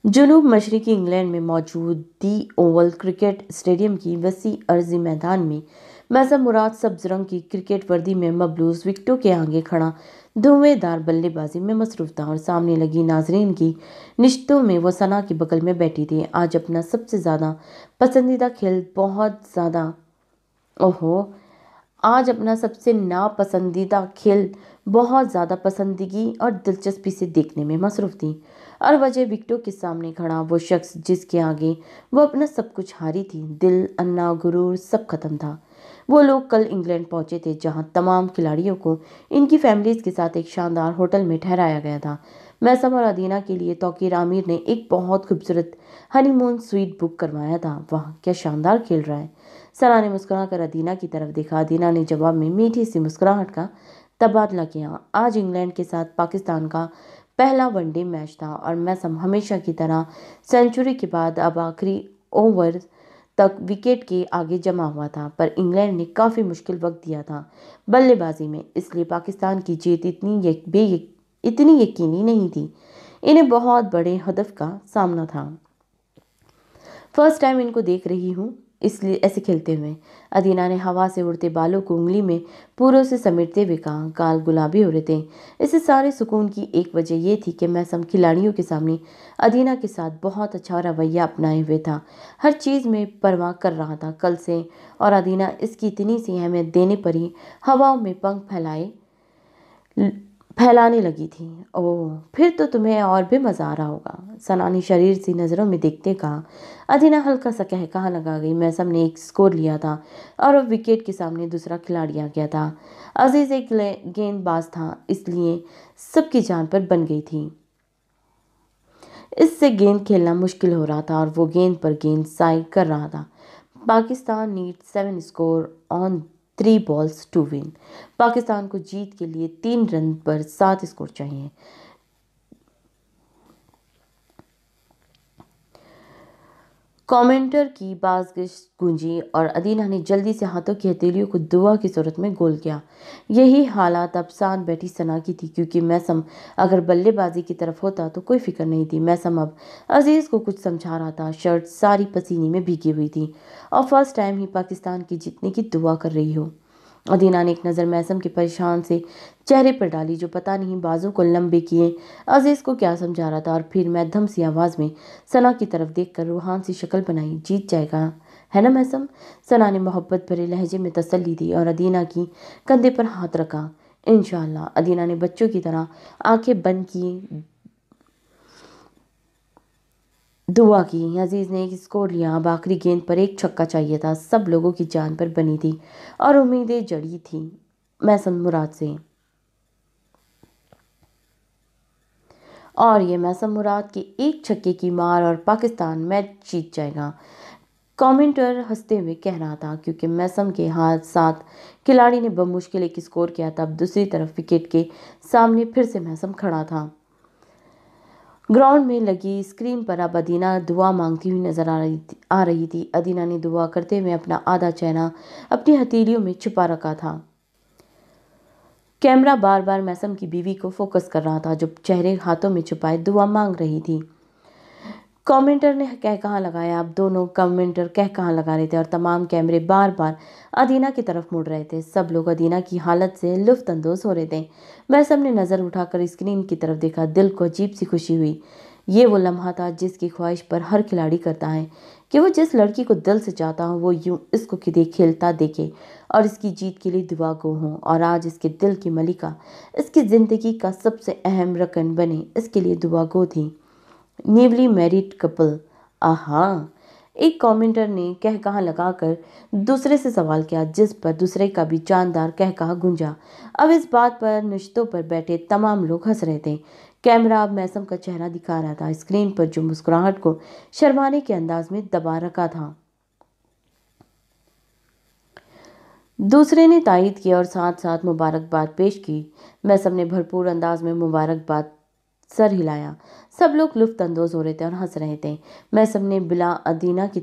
जुनूब मशरकी इंग्लैंड में मौजूद दी ओवल क्रिकेट स्टेडियम की वसी अर्जी मैदान में मैसम मुराद सब्ज रंग की क्रिकेट वर्दी में मबलूस विकेटों के आगे खड़ा धुएंधार बल्लेबाजी में मसरूफ था और सामने लगी नाजरीन की निश्तों में वो सना की बगल में बैठी थी। आज अपना सबसे ज़्यादा पसंदीदा खेल आज अपना सबसे नापसंदीदा खेल बहुत ज़्यादा पसंदगी और दिलचस्पी से देखने में मसरूफ थी। اور وجہ وکٹوں کے سامنے کھڑا وہ شخص جس کے آگے وہ اپنا سب کچھ ہاری تھی، دل، انا، غرور سب ختم تھا۔ وہ لوگ کل انگلینڈ پہنچے تھے جہاں تمام کھلاڑیوں کو ان کی فیملیز کے ساتھ ایک شاندار ہوٹل میں ٹھہرایا گیا تھا۔ میسم اور ادینہ کے لیے توقیر عامر نے ایک بہت خوبصورت ہنی مون سویٹ بک کروایا تھا۔ واہ کیا شاندار کھیل رہا ہے! ثنا نے مسکرا کر ادینہ کی طرف دیکھا۔ ادینہ نے جواب میں میٹھی سی مسکراہٹ کا تبادلہ کیا۔ آج انگلینڈ کے ساتھ پاکستان کا پہلا ون ڈے میچ تھا اور میسم ہمیشہ کی طرح سنچری کے بعد اب آخری اوور تک وکٹ کے آگے جمع ہوا تھا، پر انگلینڈ نے کافی مشکل وقت دیا تھا بلے بازی میں، اس لیے پاکستان کی جیت اتنی یقینی نہیں تھی۔ انہیں بہت بڑے ہدف کا سامنا تھا۔ فرسٹ ٹائم ان کو دیکھ رہی ہوں اس لیے ایسے کھیلتے ہوئے، ادینہ نے ہوا سے اڑتے بالوں کو انگلی میں پوروں سے سمیٹتے ہوئے کہا۔ گال گلابی ہو رہے تھے۔ اسے سارے سکون کی ایک وجہ یہ تھی کہ میسم کھلاڑیوں کے سامنے ادینہ کے ساتھ بہت اچھا رویہ اپنائے ہوئے تھا، ہر چیز میں پرواہ کر رہا تھا کل سے، اور ادینہ اس کی اتنی سی اہمیت دینے پر ہی ہواؤں میں پنکھ پھیلانے لگی تھی۔ اوہ پھر تو تمہیں اور بھی مزہ آ رہا ہوگا، ثنا نے شریر سی نظروں میں دیکھتے کہا۔ ادینہ ہلکا سا کہا لگا گئی۔ میسم نے ایک سکور لیا تھا اور اب وکٹ کے سامنے دوسرا کھلاڑی آ گیا تھا۔ عزیز ایک گیند باز تھا، اس لیے سب کی جان پر بن گئی تھی۔ اس سے گیند کھیلنا مشکل ہو رہا تھا اور وہ گیند پر گیند سائی کر رہا تھا۔ Pakistan need 7 score on 3 balls to win۔ Pakistan کو جیت کے لیے 3 رن پر 7 اسکور چاہیے۔ کامنٹر کی بازگشت گونجی اور ادینہ نے جلدی سے ہاتھوں کی ہتھیلیوں کو دعا کی صورت میں گول کیا۔ یہی حالات اب ساتھ بیٹھی ثنا کی تھی، کیونکہ میسم اگر بلے بازی کی طرف ہوتا تو کوئی فکر نہیں تھی۔ میسم اب عزیز کو کچھ سمجھا رہا تھا، شرٹ ساری پسینے میں بھیگی ہوئی تھی اور فرسٹ ٹائم ہی پاکستان کی جیتنے کی دعا کر رہی ہو۔ ادینہ نے ایک نظر میسم کے پریشان سے چہرے پر ڈالی جو پتہ نہیں بازو کو لمبے کیے عزیز کو کیا سمجھا رہا تھا، اور پھر مدھم سی آواز میں ثنا کی طرف دیکھ کر روحان سی شکل بنائی۔ جیت جائے گا ہے نا میسم؟ ثنا نے محبت بھرے لہجے میں تسلی دی اور ادینہ کی کندھے پر ہاتھ رکھا۔ انشاءاللہ۔ ادینہ نے بچوں کی طرح آنکھیں بند کی دعا کی۔ عزیز نے ایک اسکور لیا، اب آخری گیند پر ایک چھکا چاہیے تھا۔ سب لوگوں کی جان پر بنی تھی اور امیدیں جڑی تھیں میسم مراد سے، اور یہ میسم مراد کی ایک چھکے کی مار اور پاکستان میچ جیت جائے گا، کامنٹر ہنستے ہوئے کہہ رہا تھا۔ کیونکہ میسم کے ساتھ کھلاڑی نے بمشکل ایک اسکور کیا تھا، اب دوسری طرف وکٹ کے سامنے پھر سے میسم کھڑا تھا۔ گراؤنڈ میں لگی اسکرین پر اب ادینہ دعا مانگتی ہوئی نظر آ رہی تھی۔ ادینہ نے دعا کرتے ہوئے اپنا آدھا چہرہ اپنی ہتھیلیوں میں چھپا رکھا تھا۔ کیمرہ بار بار میسم کی بیوی کو فوکس کر رہا تھا جو چہرے ہاتھوں میں چھپائے دعا مانگ رہی تھی۔ کامنٹر نے کہا لگایا۔ اب دونوں کامنٹر کہا لگا رہے تھے اور تمام کیمرے بار بار ادینہ کی طرف مڑ رہے تھے۔ سب لوگ ادینہ کی حالت سے لطف اندوز ہو رہے تھے۔ میسم نے نظر اٹھا کر اسکرین کی طرف دیکھا، دل کو عجیب سی خوشی ہوئی۔ یہ وہ لمحہ تھا جس کی خواہش پر ہر کھلاڑی کرتا ہے کہ وہ جس لڑکی کو دل سے چاہتا ہو وہ یوں اس کو کھیلتا دیکھے اور اس کی جیت کے لیے دعا گو ہو، اور آج اس کے دل کی ملکہ اس کی زندگی کا سب سے اہم رکن بنے اس کے لیے دعا گو تھی۔ Newly married couple. آہا! ایک کامنٹر نے کہا لگا کر دوسرے سے سوال کیا، جس پر دوسرے کا بھی جاندار کہا گونجا۔ اب اس بات پر نشستوں پر بیٹھے تمام لوگ ہنس رہے تھے۔ کیمرہ اب میسم کا چہرہ دکھا رہا تھا، اسکرین پر جو مسکراہٹ کو شرمانے کے انداز میں دبا رکھا تھا۔ دوسرے نے تائید کی اور ساتھ ساتھ مبارکباد پیش کی۔ میسم نے بھرپور انداز میں مبارکباد سر ہلایا۔ سب لوگ لطف اندوز ہو رہے تھے اور ہنس رہے تھے۔ میسم نے بلا ادینہ کی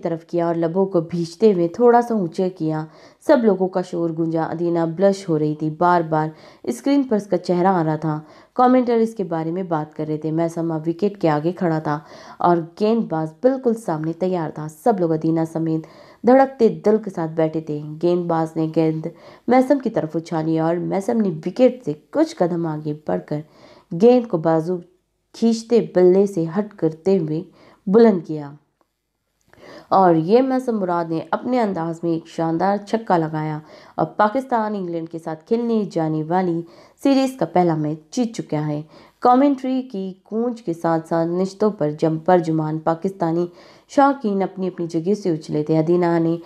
طرف کیا اور لبوں کو بھیجتے ہوئے تھوڑا سا اونچے کیا۔ سب لوگوں کا شور گونجا۔ ادینہ بلش ہو رہی تھی، بار بار اسکرین پر اس کا چہرہ آ رہا تھا۔ کامنٹر اس کے بارے میں بات کر رہے تھے۔ میسم اب وکٹ کے آگے کھڑا تھا اور گیند باز بالکل سامنے تیار تھا۔ سب لوگ ادینہ سمیت دھڑکتے دل کے ساتھ بیٹھے تھے۔ گیند باز نے گیند میسم کی طرف اچھالی اور میسم نے وکٹ سے کچھ قدم آگے بڑھ کر گیند کو بازو کھینچتے بلے سے ہٹ کرتے ہوئے بلند کیا۔ اور یہ محسن مراد نے اپنے انداز میں ایک شاندار چھکا لگایا اور پاکستان انگلینڈ کے ساتھ کھیلنے جانے والی سیریز کا پہلا میچ جیت چکا ہے۔ کامنٹری کی گونج کے ساتھ ساتھ نشستوں پر پرجمان پاکستانی شائقین اپنی اپنی جگہ سے اچھلے تھے۔ ادینہ نے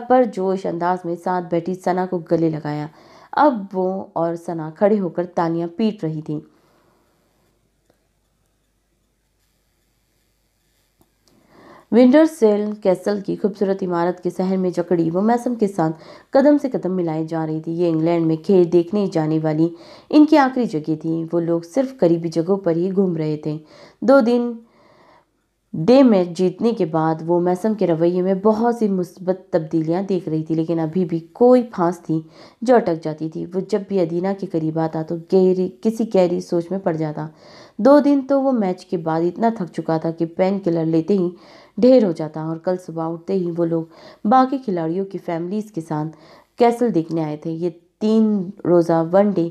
پرجوش انداز میں ساتھ بیٹھی ثنا کو گلے لگایا۔ اب وہ اور ثنا کھڑے ہو کر تالیاں پیٹ رہی تھیں۔ ونڈسر کیسل کی خوبصورت عمارت کے شہر میں جکڑی وہ محسن کے ساتھ قدم سے قدم ملائے جا رہی تھی۔ یہ انگلینڈ میں کھیل دیکھنے جانے والی ان کی آخری جگہ تھی۔ وہ لوگ صرف قریبی جگہوں پر ہی گھوم رہے تھے۔ 2 ڈے میچ جیتنے کے بعد وہ محسن کے رویے میں بہت سی مثبت تبدیلیاں دیکھ رہی تھی، لیکن ابھی بھی کوئی پھانس تھی جو اٹک جاتی تھی۔ وہ جب بھی ادینہ کے قریب آتا تو کسی گہری سوچ میں پڑ جاتا۔ 2 دن تو وہ میچ کے بعد اتنا تھک چکا تھا کہ پین کلر لیتے ہی ڈھیر ہو جاتا، اور کل صبح اٹھتے ہی وہ لوگ باقی کھلاڑیوں کی فیملیز کے ساتھ کیسل دیکھنے آئے تھے۔ یہ 3 روزہ ون ڈے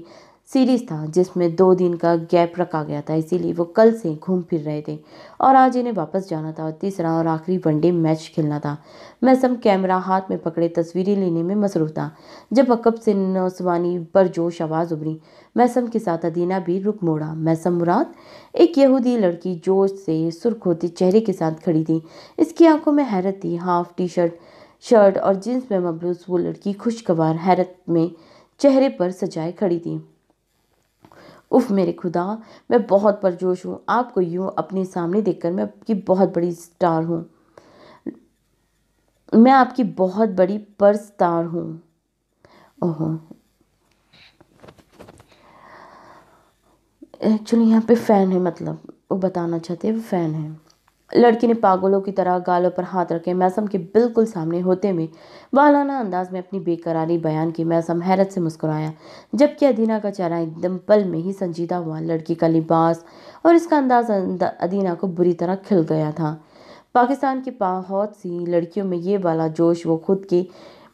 سیریز تھا جس میں 2 دن کا گیپ رکھا گیا تھا، اسی لیے وہ کل سے گھوم پھر رہے تھے اور آج انہیں واپس جانا تھا اور تیسرا اور آخری ون ڈے میچ کھیلنا تھا۔ محسن کیمرہ ہاتھ میں پکڑے تصویریں لینے میں مصروف تھا جب عقب سے نوجوانی پرجوش آواز ابھری۔ محسن کے ساتھ ادینہ بھی رخ موڑا۔ محسن مراد، ایک یہودی لڑکی جوش سے سرخ ہوتے چہرے کے ساتھ کھڑی تھی۔ اس کی آنکھوں میں حیرت تھی۔ ہاف ٹی شرٹ اور جینس میں ملبوس وہ لڑکی خوشگوار حیرت میں چہرے پر سجائے کھڑی تھی۔ اف میرے خدا، میں بہت پرجوش ہوں آپ کو یوں اپنے سامنے دیکھ کر۔ میں آپ کی بہت بڑی سٹار ہوں۔ میں آپ کی بہت بڑی پر سٹار ہوں۔ اوہ، ایکچولی یہاں پہ فین ہے، مطلب وہ بتانا چاہتے ہیں وہ فین ہے۔ لڑکی نے پاگلوں کی طرح گالوں پر ہاتھ رکھے محسن کے بالکل سامنے ہوتے ہوئے والانہ انداز میں اپنی بے قراری بیان کی۔ محسن حیرت سے مسکرایا، جبکہ ادینہ کا چہرہ ایک دم پل میں ہی سنجیدہ ہوا۔ لڑکی کا لباس اور اس کا انداز ادینہ کو بری طرح کھل گیا تھا۔ پاکستان کی بہت سی لڑکیوں میں یہ والا جوش وہ خود کے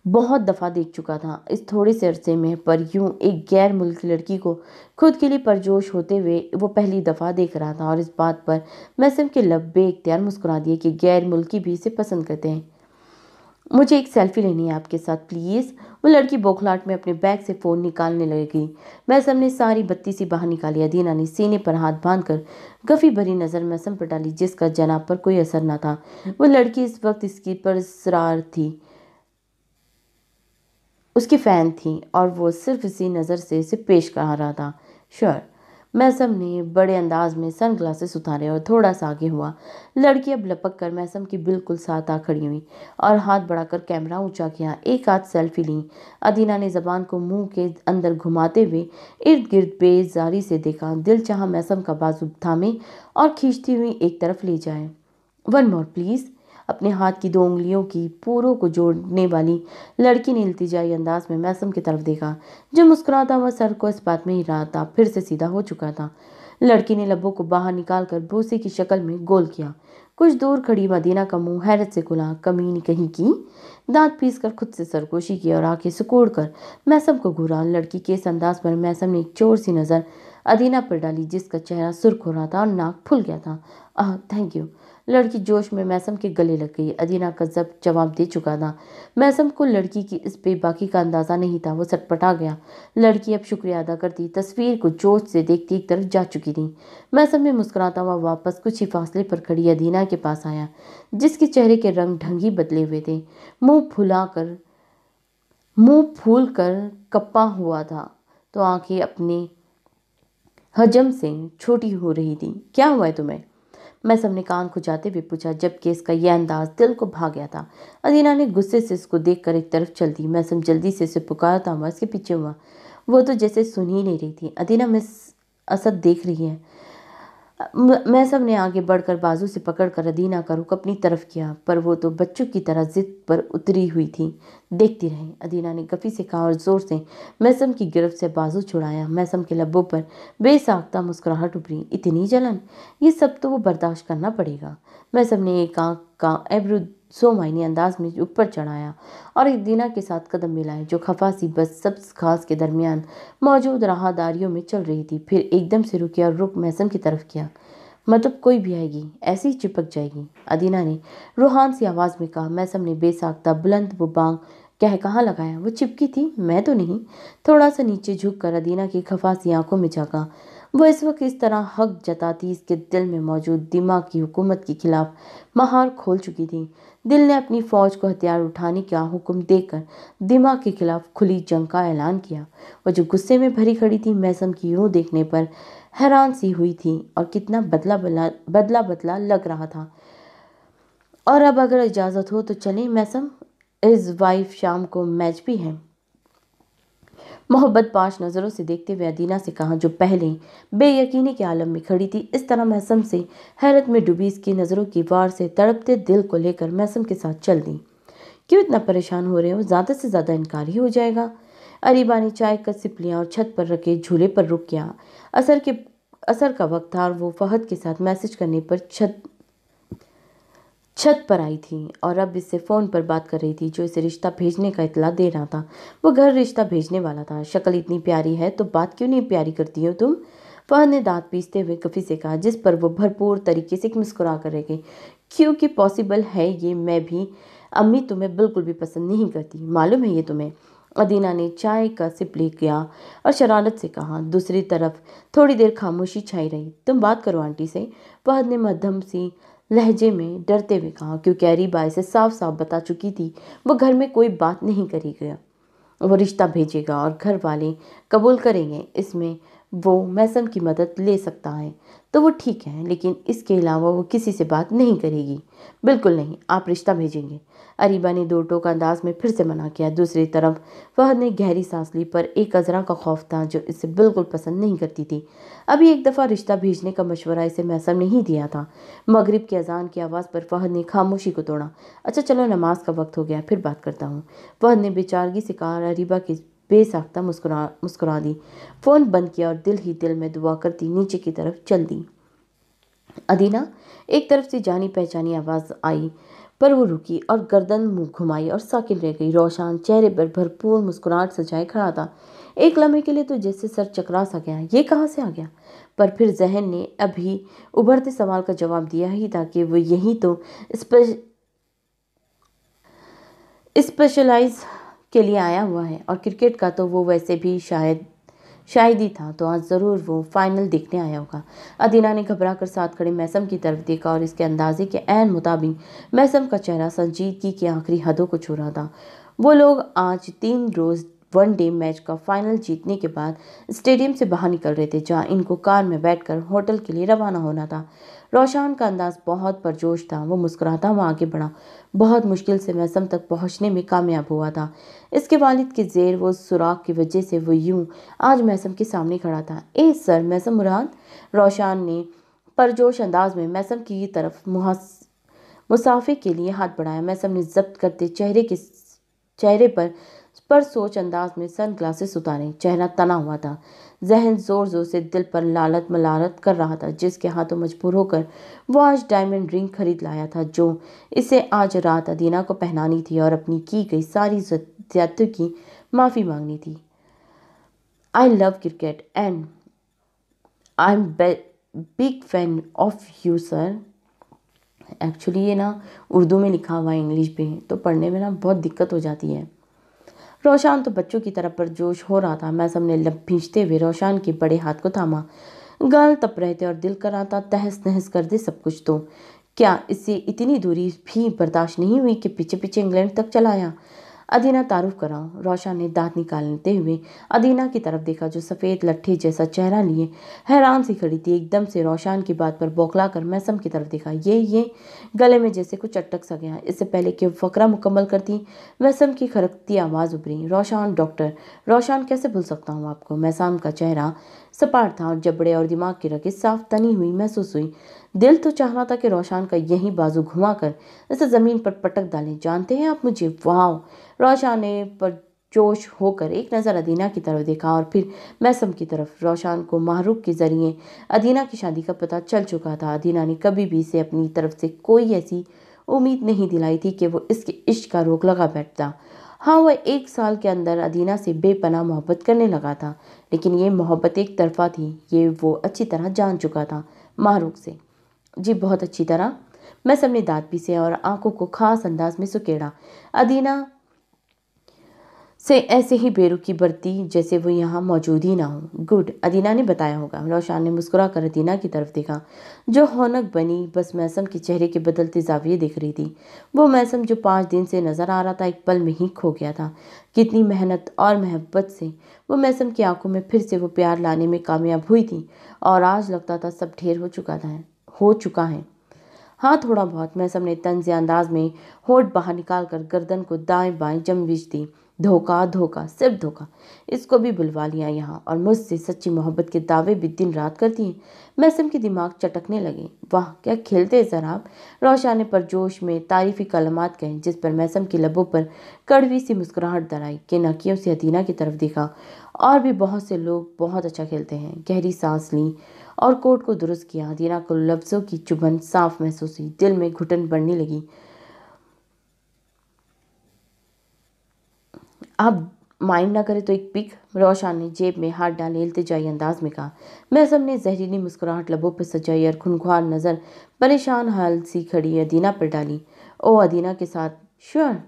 بہت دفعہ دیکھ چکا تھا۔ اس تھوڑے سے عرصے میں پر یوں ایک غیر ملکی لڑکی کو خود کے لیے پرجوش ہوتے ہوئے وہ پہلی دفعہ دیکھ رہا تھا، اور اس بات پر محسن کے لب بے اختیار مسکرا دیے کہ غیر ملکی بھی اسے پسند کرتے ہیں۔ مجھے ایک سیلفی لینی ہے آپ کے ساتھ پلیز۔ وہ لڑکی بوکھلاہٹ میں اپنے بیگ سے فون نکالنے لگی۔ محسن نے ساری بتی سی باہر نکالی۔ ادینہ نے سینے پر ہاتھ باندھ کر گفی بھری نظر محسن پر ڈالی جس کا جناب پر کوئی اثر نہ تھا۔ وہ لڑکی اس وقت اس کی پراسرار تھی، اس کی فین تھی، اور وہ صرف اسی نظر سے اسے پیش کر رہا تھا۔ شور، محسن نے بڑے انداز میں سن گلاسز اتارے اور تھوڑا سا آگے ہوا۔ لڑکی اب لپک کر محسن کی بالکل ساتھ آ کھڑی ہوئی اور ہاتھ بڑھا کر کیمرہ اونچا کیا۔ ایک ہاتھ سیلفی لی۔ ادینہ نے زبان کو منہ کے اندر گھماتے ہوئے ارد گرد بے زاری سے دیکھا۔ دل چاہا محسن کا بازو تھامے اور کھینچتی ہوئی ایک طرف لے جائے۔ One more please. اپنے ہاتھ کی 2 انگلیوں کی پوروں کو جوڑنے والی لڑکی نے التجائی انداز میں محسن کی طرف دیکھا جو مسکراتا ہوا سر کو اس بات میں ہی رہا تھا، پھر سے سیدھا ہو چکا تھا۔ لڑکی نے لبوں کو باہر نکال کر بوسے کی شکل میں گول کیا۔ کچھ دور کھڑی ادینہ کا منہ حیرت سے کھلا۔ کمینی کہیں کی! دانت پیس کر خود سے سرگوشی کی اور آنکھیں سکوڑ کر محسن کو گھورا۔ لڑکی کے اس انداز پر محسن نے ایک چور سی نظر ادینہ پر ڈالی جس کا چہرہ سرخ ہو رہا تھا اور ناک پھول گیا تھا۔ Thank you. لڑکی جوش میں محسن کے گلے لگ گئی۔ ادینہ کا ضبط جواب دے چکا تھا۔ محسن کو لڑکی کی اس بے باکی کا اندازہ نہیں تھا۔ وہ سٹپٹا گیا۔ لڑکی اب شکریہ ادا کرتی تصویر کو جوش سے دیکھتی ایک طرف جا چکی تھی۔ محسن میں مسکراتا ہوا واپس کچھ ہی فاصلے پر کھڑی ادینہ کے پاس آیا جس کے چہرے کے رنگ ڈھنگ ہی بدلے ہوئے تھے۔ منہ پھول کر کپا ہوا تھا تو آنکھیں اپنے حجم سے چھوٹی ہو رہی تھیں۔ کیا ہوا ہے تمہیں؟ محسن نے کان کھجاتے ہوئے پوچھا جبکہ اس کا یہ انداز دل کو بھا گیا تھا۔ ادینہ نے غصے سے اس کو دیکھ کر ایک طرف چل دی۔ محسن جلدی سے اسے پکارتا ہوا اس کے پیچھے ہوا۔ وہ تو جیسے سن ہی نہیں رہی تھی۔ ادینہ مس اسد دیکھ رہی ہے۔ محسن نے آگے بڑھ کر بازو سے پکڑ کر ادینہ کا رخ اپنی طرف کیا، پر وہ تو بچوں کی طرح ضد پر اتری ہوئی تھی۔ دیکھتی رہے، ادینہ نے گفی سے کہا اور زور سے محسن کی گرفت سے بازو چھڑایا۔ محسن کے لبوں پر بے ساختہ مسکراہٹ ابھری۔ اتنی جلن! یہ سب تو وہ برداشت کرنا پڑے گا۔ محسن نے ایک آنکھ کا ایبرو سو معنی انداز میں اوپر چڑھایا اور ادینہ کے ساتھ قدم ملائے جو خفا سی بس سبز گھاس کے درمیان موجود راہداریوں میں چل رہی تھی۔ پھر ایک دم سے رکی اور رخ محسن کی طرف کیا۔ मतलब कोई भी आएगी ऐसे ही चिपक जाएगी, अदीना ने रूहान सी आवाज़ में कहा। मैसम ने बेसाख्ता बुलंद वो बांग कह कहाँ लगाया। वो चिपकी थी, मैं तो नहीं। थोड़ा सा नीचे झुक कर अदीना की खफा सी आंखों में झांका। वो इस वक्त इस तरह हक जताती इसके दिल में मौजूद दिमाग की हुकूमत के खिलाफ महार खोल चुकी थी। दिल ने अपनी फौज को हथियार उठाने का हुक्म देकर दिमाग के खिलाफ खुली जंग का ऐलान किया। वो जो गुस्से में भरी खड़ी थी, मैसम की यूं देखने पर हैरान सी हुई थी और कितना बदला बदला बदला लग रहा था। और अब अगर इजाज़त हो तो चलें मैसम, इस वाइफ शाम को मैच भी है। मोहब्बत पाश नज़रों से देखते हुए अदीना से कहा, जो पहले बेयकीनी के आलम में खड़ी थी। इस तरह मैसम से हैरत में डूबी इसकी नज़रों की वार से तड़पते दिल को लेकर मैसम के साथ चल दी। क्यों इतना परेशान हो रहे हो? ज़्यादा से ज़्यादा इनकार ही हो जाएगा। अरीबा ने चाय का सिप लिया और छत पर रखे झूले पर रुक गया। असर का वक्त था और वो फहद के साथ मैसेज करने पर छत पर आई थी और अब इससे फ़ोन पर बात कर रही थी, जो इसे रिश्ता भेजने का इत्तला दे रहा था। वो घर रिश्ता भेजने वाला था। शक्ल इतनी प्यारी है तो बात क्यों नहीं प्यारी करती हो तुम? फहद ने दांत पीसते हुए कफी से कहा, जिस पर वो भरपूर तरीके से मुस्कुरा कर रह गई। क्योंकि पॉसिबल है ये, मैं भी। अम्मी तुम्हें बिल्कुल भी पसंद नहीं करती, मालूम है ये तुम्हें। अदीना ने चाय का सिप ले गया और शरारत से कहा। दूसरी तरफ थोड़ी देर खामोशी छाई रही। तुम बात करो आंटी से, फहद ने मध्यम सी लहजे में डरते हुए कहा, क्योंकि अरीबा इसे साफ साफ बता चुकी थी वो घर में कोई बात नहीं करेगा। वो रिश्ता भेजेगा और घर वाले कबूल करेंगे, इसमें वो मैसम की मदद ले सकता है तो वो ठीक है, लेकिन इसके अलावा वो किसी से बात नहीं करेगी। बिल्कुल नहीं, आप रिश्ता भेजेंगे। अरीबा ने दो टोक अंदाज में फिर से मना किया। दूसरी तरफ फहद ने गहरी सांस ली, पर एक अजरा का खौफ था जो इसे बिल्कुल पसंद नहीं करती थी। अभी एक दफ़ा रिश्ता भेजने का मशवरा इसे मैसम ने ही दिया था। मगरिब की अजान की आवाज़ पर फहद ने खामोशी को तोड़ा। अच्छा चलो, नमाज का वक्त हो गया, फिर बात करता हूँ, फहद ने बेचारगी से कहा। अरीबा की बेसाख्ता मुस्कुरा दी, फ़ोन बंद किया और दिल ही दिल में दुआ करती नीचे की तरफ चल दी। अदीना, एक तरफ से जानी पहचानी आवाज़ आई, पर वो रुकी और गर्दन मुंह घुमाई और साकिन रह गई। रोशन चेहरे पर भरपूर मुस्कुराहट सजाए खड़ा था। एक लम्हे के लिए तो जैसे सर चकरा सा गया, ये कहाँ से आ गया? पर फिर जहन ने अभी उभरते सवाल का जवाब दिया ही था कि वो यही तो स्पेशलाइज के लिए आया हुआ है, और क्रिकेट का तो वो वैसे भी शायद ही था, तो आज ज़रूर वो फाइनल देखने आया होगा। अदीना ने घबरा कर साथ खड़े मैसम की तरफ देखा और इसके अंदाजे के ऐन मुताबिक मैसम का चेहरा संजीदगी की आखिरी हदों को छू रहा था। वो लोग आज 3 रोज़ वनडे मैच का फाइनल जीतने के बाद स्टेडियम से बाहर निकल रहे थे, जहां इनको कार में बैठकर होटल के लिए रवाना होना था। रोशन का अंदाज बहुत परजोश था। वो मुस्कुराता हुआ आगे बढ़ा। बहुत मुश्किल से मैसम तक पहुंचने में कामयाब हुआ था। इसके वालिद के जेर वो सुराख की वजह से वो यूं आज मैसम के सामने खड़ा था। ए सर, मैसम मुराद, रोशन ने परजोश अंदाज में मैसम की तरफ मुसाफे के लिए हाथ बढ़ाया। मैसम ने जब्त करते चेहरे पर सोच अंदाज में सन ग्लासेस उतारे। चेहरा तना हुआ था। जहन जोर जोर से दिल पर लालत मलारत कर रहा था, जिसके हाथों मजबूर होकर वो आज डायमंड रिंग खरीद लाया था, जो इसे आज रात अदीना को पहनानी थी और अपनी की गई सारी ज्यादतियों की माफ़ी मांगनी थी। I love cricket and I am big fan of you sir. Actually ये ना उर्दू में लिखा हुआ है, इंग्लिश पे, तो पढ़ने में ना बहुत दिक्कत हो जाती है। रोशन तो बच्चों की तरह परजोश हो रहा था। मैसम ने लब भींचते हुए रोशन के बड़े हाथ को थामा। गाल तप रहे थे और दिल कर रहा था तहस नहस कर दे सब कुछ। तो क्या इससे इतनी दूरी भी बर्दाश्त नहीं हुई कि पीछे पीछे इंग्लैंड तक चला आया? अदीना तारुफ करा। रोशन ने दांत निकालते हुए अदीना की तरफ देखा, जो सफ़ेद लट्ठे जैसा चेहरा लिए हैरान सी खड़ी थी। एकदम से रोशन की बात पर बौखला कर मैसम की तरफ देखा। ये गले में जैसे कुछ अटक सा गया। इससे पहले कि फकरा मुकम्मल करती, मैसम की खरकती आवाज़ उभरी, रोशन डॉक्टर। रोशन, कैसे भूल सकता हूँ आपको। मैसम का चेहरा सपाट था और जबड़े और दिमाग की रगें साफ तनी हुई महसूस हुई। दिल तो चाह रहा था कि रोशन का यही बाजू घुमाकर इसे ज़मीन पर पटक डालें। जानते हैं आप मुझे? वाह! रोशन ने परजोश होकर एक नज़र अदीना की तरफ देखा और फिर मैसम की तरफ। रोशन को माहरूफ के जरिए अदीना की शादी का पता चल चुका था। अदीना ने कभी भी इसे अपनी तरफ से कोई ऐसी उम्मीद नहीं दिलाई थी कि वो इसके इश्क का रोक लगा बैठता। हाँ, वह 1 साल के अंदर अदीना से बेपनाह मोहब्बत करने लगा था, लेकिन ये मोहब्बत एक तरफा थी, ये वो अच्छी तरह जान चुका था माहरूफ से। जी बहुत अच्छी तरह। मैसम ने दांत पीसे और आंखों को खास अंदाज में सुकेड़ा। अदीना से ऐसे ही बेरुखी बरती जैसे वो यहाँ मौजूद ही ना हो। गुड, अदीना ने बताया होगा। रोशान ने मुस्कुरा कर अदीना की तरफ देखा, जो हौनक बनी बस मैसम के चेहरे के बदलते जाविये देख रही थी। वो मैसम जो 5 दिन से नजर आ रहा था एक पल में ही खो गया था। कितनी मेहनत और मोहब्बत से वो मैसम की आंखों में फिर से वो प्यार लाने में कामयाब हुई थी, और आज लगता था सब ढेर हो चुका है। हाँ थोड़ा बहुत, मैसम ने तंज अंदाज में होठ बाहर निकाल कर गर्दन को दाएं बाएं जमविश दी। धोखा धोखा सिर्फ धोखा, इसको भी बुलवा लिया यहाँ, और मुझसे सच्ची मोहब्बत के दावे भी दिन रात करती हैं। मैसम के दिमाग चटकने लगे। वाह क्या खेलते हैं सर आप। रोशा ने परजोश में तारीफी कलमात कहे, जिस पर मैसम के लबों पर कड़वी सी मुस्कुराहट दराई के नकियों से अदीना की तरफ देखा। और भी बहुत से लोग बहुत अच्छा खेलते हैं। गहरी सांस ली और कोट को दुरुस्त किया। अदीना को लफ्जों की चुभन साफ महसूस हुई। दिल में घुटन बढ़ने लगी। आप माइंड ना करे तो एक पिक। रोशा ने जेब में हाथ डाले इल्तिजाई अंदाज में कहा। मैसम ने जहरीली मुस्कुराहट लबों पर सजाई और खुनख्वार नजर परेशान हाल सी खड़ी अदीना पर डाली। ओ अदीना के साथ श्योर।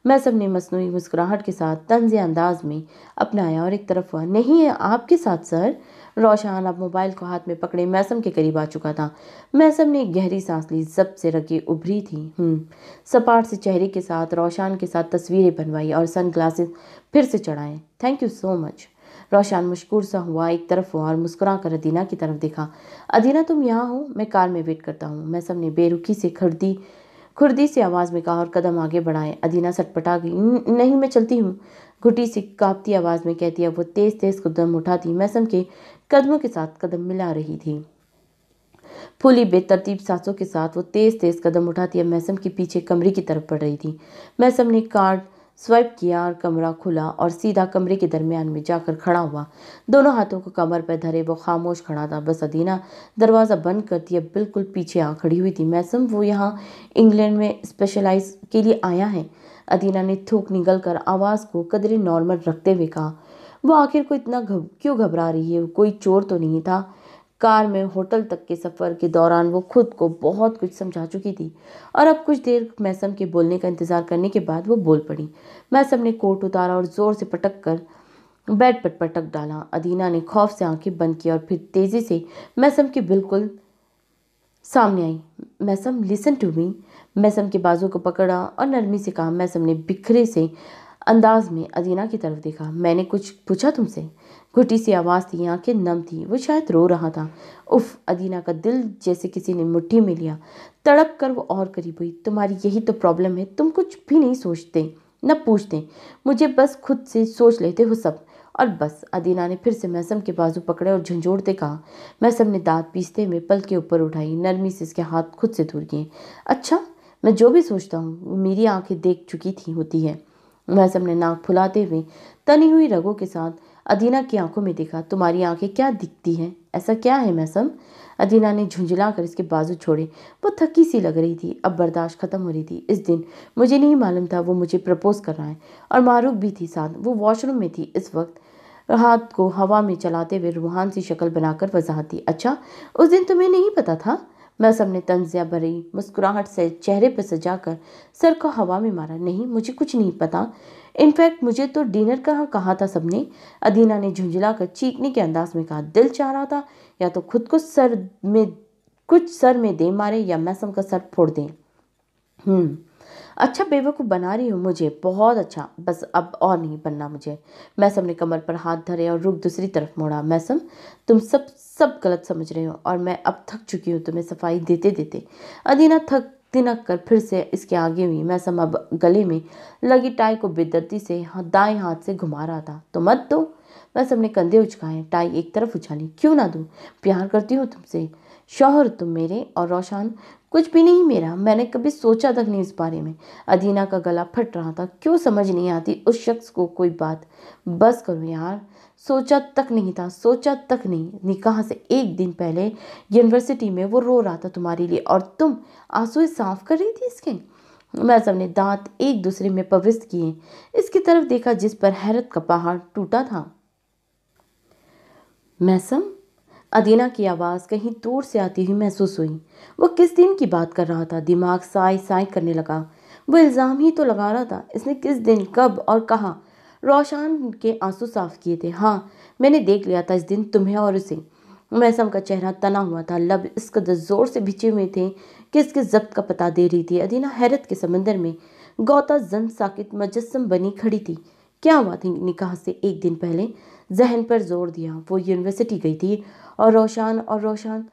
मैसम ने मसनूई मुस्कुराहट के साथ तंज़े अंदाज में अपनाया और एक तरफ हुआ। नहीं है आपके साथ सर। रोशान अब मोबाइल को हाथ में पकड़े मैसम के करीब आ चुका था। मैसम ने एक गहरी सांस ली। जब से रगे उभरी थी। सपाट से चेहरे के साथ रोशान के साथ तस्वीरें बनवाई और सन ग्लासेस फिर से चढ़ाए। Thank you so much. रोशान मुश्कुर सा हुआ, एक तरफ हुआ और मुस्कुरा कर अदीना की तरफ देखा। अदीना तुम यहाँ हो, मैं कार में वेट करता हूँ। मैसम ने बेरुखी से खुर्दी से आवाज में कहा और कदम आगे बढ़ाए। अदीना सटपटा गई। नहीं मैं चलती हूँ, घुटी सी कांपती आवाज में कहती है। वो तेज तेज कदम उठाती मैसम के कदमों के साथ कदम मिला रही थी। फूली बेतरतीब सांसों के साथ वो तेज तेज कदम उठाती अब मैसम के पीछे कमरे की तरफ बढ़ रही थी। मैसम ने कार्ड स्वाइप किया और कमरा खुला और सीधा कमरे के दरमियान में जाकर खड़ा हुआ। दोनों हाथों को कमर पर धरे वो खामोश खड़ा था। बस अदीना दरवाज़ा बंद करती अब बिल्कुल पीछे आ खड़ी हुई थी। मैसम वो यहाँ इंग्लैंड में स्पेशलाइज के लिए आया है। अदीना ने थूक निगल कर आवाज़ को कदरे नॉर्मल रखते हुए कहा। वो आखिर को इतना क्यों घबरा रही है। कोई चोर तो नहीं था। कार में होटल तक के सफ़र के दौरान वो खुद को बहुत कुछ समझा चुकी थी, और अब कुछ देर मैसम के बोलने का इंतजार करने के बाद वो बोल पड़ी। मैसम ने कोट उतारा और जोर से पटक कर बेड पर पटक डाला। अदीना ने खौफ से आंखें बंद की और फिर तेजी से मैसम के बिल्कुल सामने आई। मैसम लिसन टू मी। मैसम के बाजू को पकड़ा और नरमी से कहा। मैसम ने बिखरे से अंदाज में अदीना की तरफ देखा। मैंने कुछ पूछा तुमसे। घुटी सी आवाज़ थी, आंखें नम थी, वो शायद रो रहा था। उफ, अदीना का दिल जैसे किसी ने मुट्ठी में लिया। तड़प कर वो और करीब हुई। तुम्हारी यही तो प्रॉब्लम है, तुम कुछ भी नहीं सोचते न पूछते, मुझे बस खुद से सोच लेते हो सब, और बस। अदीना ने फिर से मैसम के बाजू पकड़े और झंझोड़ते कहा। मैसम ने दांत पीसते हुए पल के ऊपर उठाई, नरमी से इसके हाथ खुद से दूर किए। अच्छा, मैं जो भी सोचता हूँ वो मेरी आंखें देख चुकी थी होती है। मैसम ने नाक फुलाते हुए तनी हुई रगों के साथ अदीना की आंखों में देखा। तुम्हारी आंखें क्या दिखती हैं? ऐसा क्या है मैसम? अदीना ने झुंझला कर इसके बाजू छोड़े। वो थकी सी लग रही थी, अब बर्दाश्त खत्म हो रही थी। इस दिन मुझे नहीं मालूम था वो मुझे प्रपोज कर रहा है, और मारूफ भी थी साथ। वो वॉशरूम में थी इस वक्त, हाथ को हवा में चलाते हुए रूहान सी शक्ल बनाकर वजाहत दी। अच्छा, उस दिन तुम्हें नहीं पता था? मैसम ने तंजिया भरी मुस्कुराहट से चेहरे पर सजाकर सर को हवा में मारा। नहीं, मुझे कुछ नहीं पता। इनफैक्ट मुझे तो डिनर कहाँ कहा था सबने। अदीना ने झुंझला कर चीखने के अंदाज में कहा। दिल चाह रहा था या तो खुद को सर में दे मारे या मैसम का सर फोड़ दें। अच्छा बेवकूफ़ बना रही हूँ मुझे, बहुत अच्छा, बस अब और नहीं बनना मुझे। मैसम ने कमर पर हाथ धरे और रुख दूसरी तरफ मोड़ा। मैसम, तुम सब गलत समझ रहे हो, और मैं अब थक चुकी हूँ तुम्हें सफाई देते देते। अदीना थक तिनक कर फिर से इसके आगे हुई। मैसम अब गले में लगी टाई को बेदर्दी से दाएं हाथ से घुमा रहा था। तो मत दो। मैसम ने कंधे उचकाए, टाई एक तरफ उछाली। क्यों ना दूँ? प्यार करती हूँ तुमसे। शौहर तुम मेरे, और रोशान कुछ भी नहीं मेरा। मैंने कभी सोचा तक नहीं इस बारे में। अदीना का गला फट रहा था। क्यों समझ नहीं आती उस शख्स को कोई बात? बस करो यार। सोचा तक नहीं था, सोचा तक नहीं। निकाह से एक दिन पहले यूनिवर्सिटी में वो रो रहा था तुम्हारे लिए, और तुम आंसू साफ कर रही थी इसके। मैसम ने दांत एक दूसरे में पवित्र किए इसकी तरफ देखा, जिस पर हैरत का पहाड़ टूटा था। मैसम, अदीना की आवाज़ कहीं दूर से आती हुई महसूस हुई। वो किस दिन की बात कर रहा था? दिमाग साए साए करने लगा। वो इल्ज़ाम ही तो लगा रहा था। इसने किस दिन, कब और कहाँ रोशन के आंसू साफ किए थे? हाँ, मैंने देख लिया था इस दिन तुम्हें और उसे। मैसम का चेहरा तना हुआ था, लब इस कदर जोर से भिजे हुए थे कि इसके जब्त का पता दे रही थी। अदीना हैरत के समंदर में गौता जन साकित मुजस्सम बनी खड़ी थी। क्या हुआ थी निकाह से एक दिन पहले? जहन पर जोर दिया। वो यूनिवर्सिटी गई थी और रोशन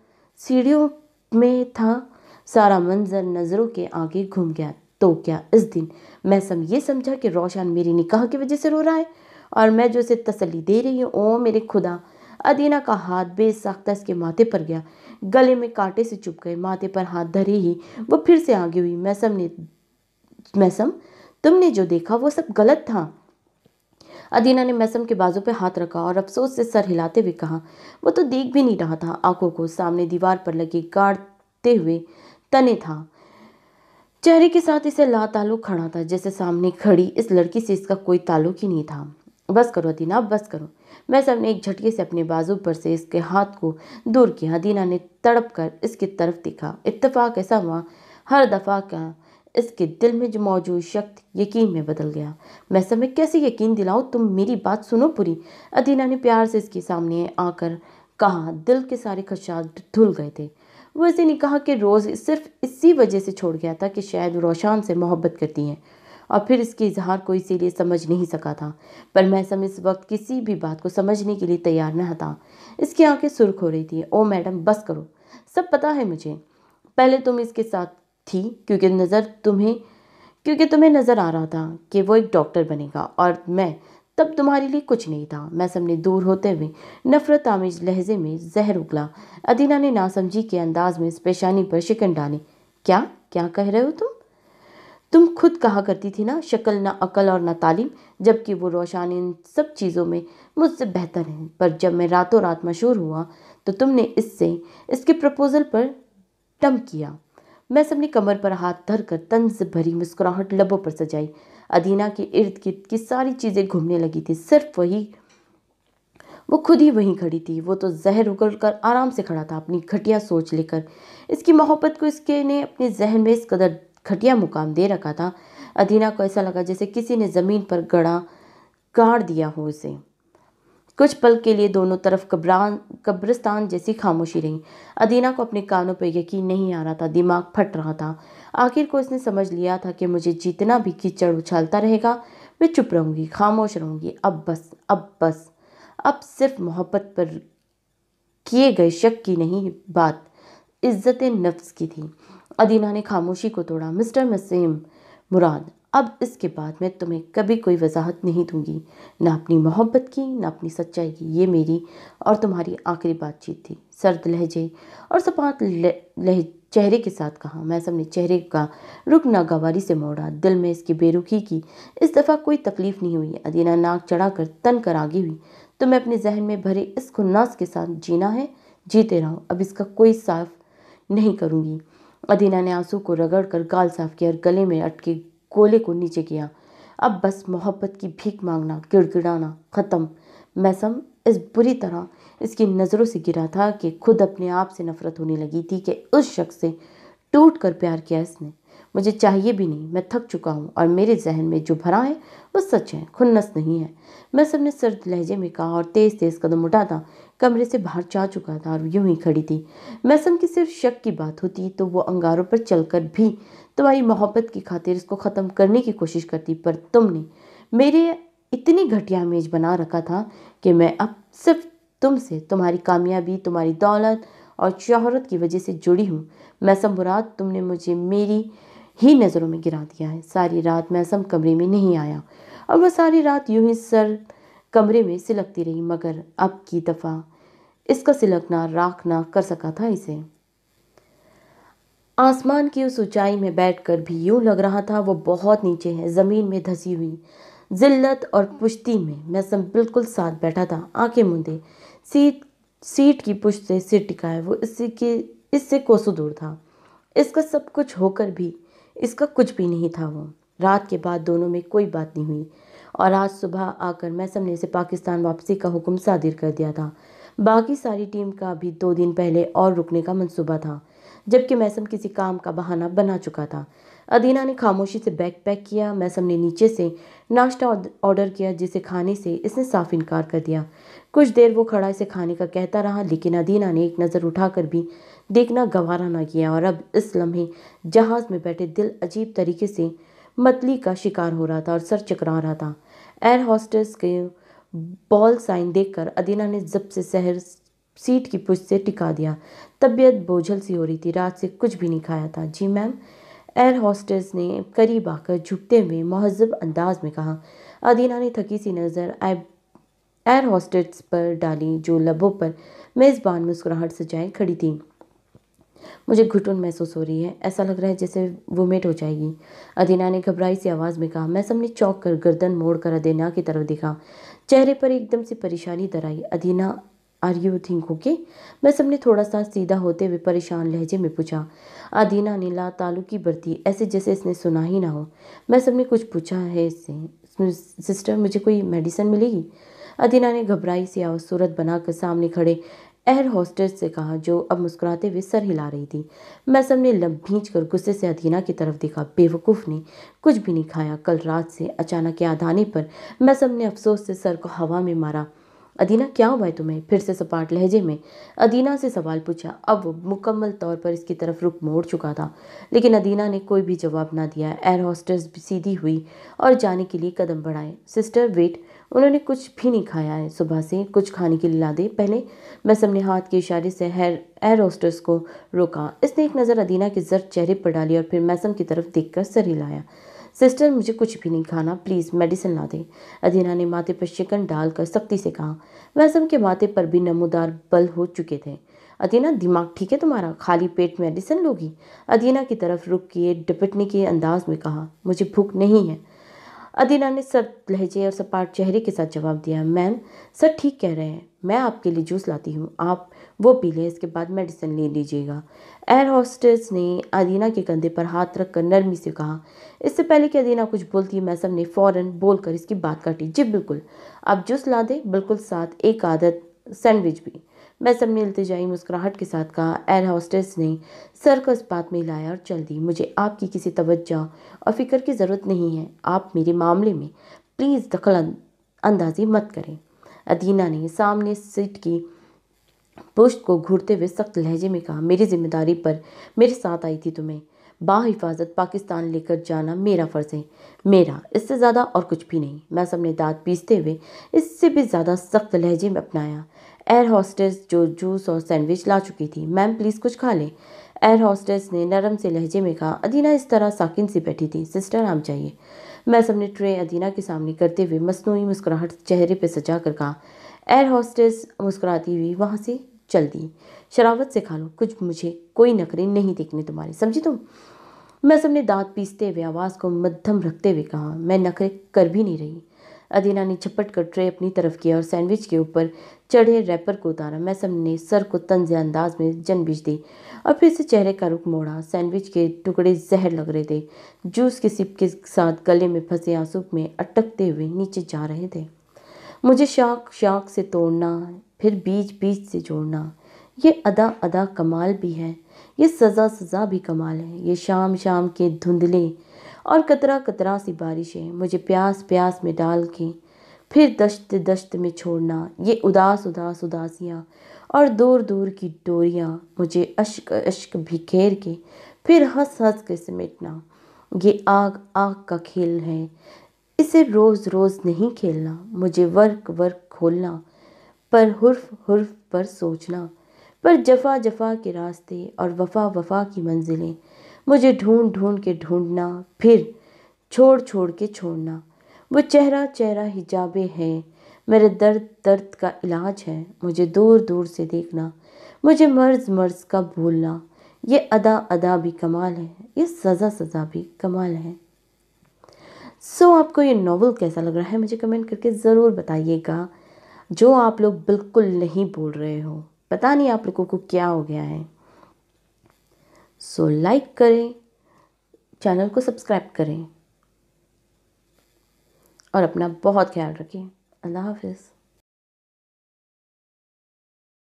सीढ़ियों में था। सारा मंजर नज़रों के आगे घूम गया। तो क्या इस दिन मैसम ये समझा कि रोशन मेरी निकाह की वजह से रो रहा है और मैं जो इसे तसल्ली दे रही हूँ? ओ मेरे खुदा! अदीना का हाथ बेसाख्ता इसके माथे पर गया। गले में कांटे से चुभ गए। माथे पर हाथ धरे ही वो फिर से आगे हुई। मैसम, तुमने जो देखा वो सब गलत था। अदीना ने मैसम के बाजू पे हाथ रखा और अफसोस से सर हिलाते हुए कहा, वो तो देख भी नहीं रहा था। आंखों को सामने दीवार पर लगे गाड़ते हुए तने था। चेहरे के साथ इसे लाताल्लुक खड़ा था, जैसे सामने खड़ी इस लड़की से इसका कोई ताल्लुक ही नहीं था। बस करो अदीना, अब बस करो। मैसम ने एक झटके से अपने बाजू पर से इसके हाथ को दूर किया। अदीना ने तड़प कर इसकी तरफ देखा। इत्तेफाक ऐसा हुआ, हर दफा का इसके दिल में जो मौजूद शक यकीन में बदल गया। मैसम, मैं कैसे यकीन दिलाऊं? तुम मेरी बात सुनो पूरी। अदीना ने प्यार से इसके सामने आकर कहा। दिल के सारे खदशात धुल गए थे। वो इसे निकाह के रोज़ सिर्फ इसी वजह से छोड़ गया था कि शायद वो रोशन से मोहब्बत करती हैं और फिर इसके इजहार को इसीलिए समझ नहीं सका था। पर मैसम इस वक्त किसी भी बात को समझने के लिए तैयार न था। इसकी आंखें सुर्ख हो रही थी। ओ मैडम, बस करो, सब पता है मुझे। पहले तुम इसके साथ थी क्योंकि तुम्हें नज़र आ रहा था कि वो एक डॉक्टर बनेगा और मैं तब तुम्हारे लिए कुछ नहीं था। मैसम ने दूर होते हुए नफरत आमेज लहजे में जहर उगला। अदीना ने नासमझी के अंदाज में इस पेशानी पर शिकन डाली। क्या क्या कह रहे हो तुम खुद कहा करती थी ना, शक्ल ना अकल और ना तालीम, जबकि वो रोशन इन सब चीज़ों में मुझसे बेहतर है। पर जब मैं रातों रात मशहूर हुआ तो तुमने इसके प्रपोजल पर टम किया। मैं सबने कमर पर हाथ धरकर तंज भरी मुस्कुराहट लबों पर सजाई। अदीना के इर्द गिर्द की सारी चीज़ें घूमने लगी थी, सिर्फ वो खुद ही वहीं खड़ी थी। वो तो जहर उगल कर आराम से खड़ा था, अपनी घटिया सोच लेकर। इसकी मोहब्बत को इसके ने अपने जहन में इस कदर घटिया मुकाम दे रखा था। अदीना को ऐसा लगा जैसे किसी ने ज़मीन पर गाड़ दिया हो उसे। कुछ पल के लिए दोनों तरफ कब्रिस्तान जैसी खामोशी रही। अदीना को अपने कानों पर यकीन नहीं आ रहा था, दिमाग फट रहा था। आखिर को इसने समझ लिया था कि मुझे जितना भी कीचड़ उछालता रहेगा मैं चुप रहूंगी, खामोश रहूंगी। अब सिर्फ मोहब्बत पर किए गए शक की नहीं, बात इज्जत नफ्स की थी। अदीना ने खामोशी को तोड़ा। मिस्टर वसीम मुराद, अब इसके बाद मैं तुम्हें कभी कोई वजाहत नहीं दूंगी, ना अपनी मोहब्बत की, ना अपनी सच्चाई की। ये मेरी और तुम्हारी आखिरी बातचीत थी। सर्द लहजे और सपाट चेहरे के साथ कहा। मैं सबने चेहरे का रुख नागवारी से मोड़ा। दिल में इसकी बेरुखी की इस दफ़ा कोई तकलीफ नहीं हुई। अदीना नाक चढ़ाकर तन कर आगे हुई। तुम्हें अपने जहन में भरे इस खुन्नास के साथ जीना है, जीते रहो। अब इसका कोई साफ नहीं करूँगी। अदीना ने आंसू को रगड़ कर गाल साफ किया और गले में अटके गोले को नीचे किया। अब बस मोहब्बत की भीख मांगना, गिड़गिड़ाना खत्म। मैसम इस बुरी तरह इसकी नज़रों से गिरा था कि खुद अपने आप से नफरत होने लगी थी कि उस शख्स से टूट कर प्यार किया इसने। मुझे चाहिए भी नहीं, मैं थक चुका हूँ और मेरे जहन में जो भरा है वो सच है, खुन्नस नहीं है। मैसम ने सर्द लहजे में कहा और तेज तेज कदम उठाता कमरे से बाहर जा चुका था और यूं ही खड़ी थी। मैसम की सिर्फ शक की बात होती तो वो अंगारों पर चलकर भी तुम्हारी मोहब्बत की खातिर इसको ख़त्म करने की कोशिश करती, पर तुमने मेरे इतनी घटिया इमेज बना रखा था कि मैं अब सिर्फ तुमसे, तुम्हारी कामयाबी, तुम्हारी दौलत और शोहरत की वजह से जुड़ी हूँ। मैसम मुराद, तुमने मुझे मेरी ही नज़रों में गिरा दिया है। सारी रात मैसम कमरे में नहीं आया और वह सारी रात यूं ही सर कमरे में सिलकती रही, मगर अब की दफ़ा इसका सिलकना राख ना कर सका था इसे। आसमान की उस ऊंचाई में बैठकर भी यूं लग रहा था वो बहुत नीचे है, ज़मीन में धंसी हुई। जिल्लत और पुश्ती में मैसम बिल्कुल साथ बैठा था, आंखें मूंदे, सीट की पुश्त से सिर टिकाए। वो इससे कोसों दूर था। इसका सब कुछ होकर भी इसका कुछ भी नहीं था। वो रात के बाद दोनों में कोई बात नहीं हुई और आज सुबह आकर मैसम ने इसे पाकिस्तान वापसी का हुक्म सादिर कर दिया था। बाकी सारी टीम का भी 2 दिन पहले और रुकने का मंसूबा था, जबकि मैसम किसी काम का बहाना बना चुका था। अदीना ने खामोशी से बैग पैक किया। मैसम ने नीचे से नाश्ता ऑर्डर किया, जिसे खाने से इसने साफ इनकार कर दिया। कुछ देर वो खड़ा इसे खाने का कहता रहा, लेकिन अदीना ने एक नज़र उठाकर भी देखना गवारा न किया। और अब इस लम्हे जहाज़ में बैठे दिल अजीब तरीके से मतली का शिकार हो रहा था और सर चकरा रहा था। एयर होस्टेस के बॉल साइन देखकर अदीना ने जब से सहर सीट की पुष्ट से टिका दिया। तबीयत बोझल सी हो रही थी, रात से कुछ भी नहीं खाया था। जी मैम, एयर होस्टेस ने करीब आकर झुकते हुए महज़ब अंदाज में कहा। अदीना ने थकी सी नज़र एयर होस्टेस पर डाली, जो लबों पर मेज़बान मुस्कुराहट सजाए खड़ी थी। मुझे घुटन महसूस हो रही है, ऐसा लग रहा है जैसे वोमिट हो जाएगी, अदीना ने घबराई सी आवाज़ में कहा। मैसम ने चौंक कर गर्दन मोड़कर अदीना की तरफ देखा। चेहरे पर एकदम से परेशानी दर आई। Adina, are you think okay? Maisam ने थोड़ा सा सीधा होते हुए परेशान लहजे में पूछा। अदीना ने ला ताल्लुकी बरती, ऐसे जैसे इसने सुना ही ना हो। मैसम ने कुछ पूछा है इससे, सिस्टर मुझे कोई मेडिसिन मिलेगी? अदीना ने घबराई सी सूरत बनाकर सामने खड़े एयर होस्टेस से कहा, जो अब मुस्कुराते हुए सर हिला रही थी। मैसम ने लब भींच कर गुस्से से अदीना की तरफ देखा। बेवकूफ़ ने कुछ भी नहीं खाया। कल रात से अचानक याद आने पर मैसम ने अफसोस से सर को हवा में मारा। अदीना, क्या हुआ है तुम्हें? फिर से सपाट लहजे में अदीना से सवाल पूछा। अब वो मुकम्मल तौर पर इसकी तरफ रुख मोड़ चुका था, लेकिन अदीना ने कोई भी जवाब ना दिया। एयर होस्टेस सीधी हुई और जाने के लिए कदम बढ़ाए। सिस्टर वेट, उन्होंने कुछ भी नहीं खाया है सुबह से, कुछ खाने के लिए ला दे पहले? मैसम ने हाथ के इशारे से एयर होस्टेस को रोका। इसने एक नज़र अदीना के जर्द चेहरे पर डाली और फिर मैसम की तरफ देखकर सर हिलाया। सिस्टर, मुझे कुछ भी नहीं खाना, प्लीज़ मेडिसिन ला दे, अदीना ने माथे पर शिकन डालकर सख्ती से कहा। मैसम के माथे पर भी नमूदार बल हो चुके थे। अदीना, दिमाग ठीक है तुम्हारा? खाली पेट मेडिसिन लोगी? अदीना की तरफ रुक किए डिपटने के अंदाज में कहा। मुझे भूख नहीं है, अदीना ने सख्त लहजे और सपाट चेहरे के साथ जवाब दिया। मैम, सर ठीक कह रहे हैं, मैं आपके लिए जूस लाती हूँ, आप वो पी लें, इसके बाद मेडिसिन ले लीजिएगा। एयर होस्टेस ने अदीना के कंधे पर हाथ रखकर नरमी से कहा। इससे पहले कि अदीना कुछ बोलती, मैसम ने फ़ौरन बोलकर इसकी बात काटी। जी बिल्कुल, आप जूस ला दें, बिल्कुल, साथ एक आदत सैंडविच भी, मैसम ने इल्तिजाई मुस्कुराहट के साथ कहा। एयर होस्टेस ने सर को इस बात में हिलाया और चल दी। मुझे आपकी किसी तवज्जो और फिक्र की ज़रूरत नहीं है, आप मेरे मामले में प्लीज़ दखल अंदाजी मत करें, अदीना ने सामने सीट की पुश्त को घूरते हुए सख्त लहजे में कहा। मेरी जिम्मेदारी पर मेरे साथ आई थी, तुम्हें बाहिफाजत पाकिस्तान लेकर जाना मेरा फ़र्ज़ है, मेरा, इससे ज़्यादा और कुछ भी नहीं। मैसम ने दांत पीसते हुए इससे भी ज़्यादा सख्त लहजे में अपनाया। एयर होस्टेस जो जूस और सैंडविच ला चुकी थी। मैम प्लीज़ कुछ खा लें, एयर होस्टेस ने नरम से लहजे में कहा। अदीना इस तरह साकिन सी बैठी थी। सिस्टर, आम चाहिए, मैसम ने ट्रे अदीना के सामने करते हुए मसनूई मुस्कुराहट चेहरे पर सजा कर कहा। एयर होस्टेस मुस्कुराती हुई वहाँ से चल दी। शरावत से खा लो कुछ, मुझे कोई नखरे नहीं देखने तुम्हारे, समझी तुम? मैसम ने दांत पीसते हुए आवाज़ को मध्यम रखते हुए कहा। मैं नखरे कर भी नहीं रही, अदीना ने झपट कर ट्रे अपनी तरफ किया और सैंडविच के ऊपर चढ़े रैपर को उतारा। मैसम ने सर को तंज़ अंदाज में जनबिज दी और फिर से चेहरे का रुख मोड़ा। सैंडविच के टुकड़े जहर लग रहे थे, जूस के सिप के साथ गले में फंसे आंसू में अटकते हुए नीचे जा रहे थे। मुझे शाख शाख से तोड़ना, फिर बीच बीच से जोड़ना, ये अदा अदा कमाल भी है, ये सज़ा सज़ा भी कमाल है, ये शाम शाम के धुंधले और कतरा कतरा सी बारिशें मुझे प्यास प्यास में डाल के फिर दश्त दश्त में छोड़ना, ये उदास उदास उदासियाँ और दूर दूर की डोरियाँ मुझे अश्क अश्क बिखेर के फिर हंस हंस के समेटना, ये आग आग का खेल है, इसे रोज़ रोज़ नहीं खेलना, मुझे वर्क वर्क खोलना, पर हुर्फ हुर्फ पर सोचना, पर जफ़ा जफ़ा के रास्ते और वफ़ा वफ़ा की मंजिलें मुझे ढूंढ ढूंढ के ढूंढना, फिर छोड़ छोड़ के छोड़ना, वो चेहरा चेहरा हिजाबे है, मेरे दर्द दर्द का इलाज है, मुझे दूर दूर से देखना, मुझे मर्ज़ मर्ज़ का भूलना, ये अदा अदा भी कमाल है, ये सज़ा सज़ा भी कमाल है। आपको ये नॉवल कैसा लग रहा है मुझे कमेंट करके ज़रूर बताइएगा। जो आप लोग बिल्कुल नहीं बोल रहे हो, पता नहीं आप लोगों को क्या हो गया है। लाइक करें, चैनल को सब्सक्राइब करें اور اپنا بہت خیال رکھیں۔ اللہ حافظ۔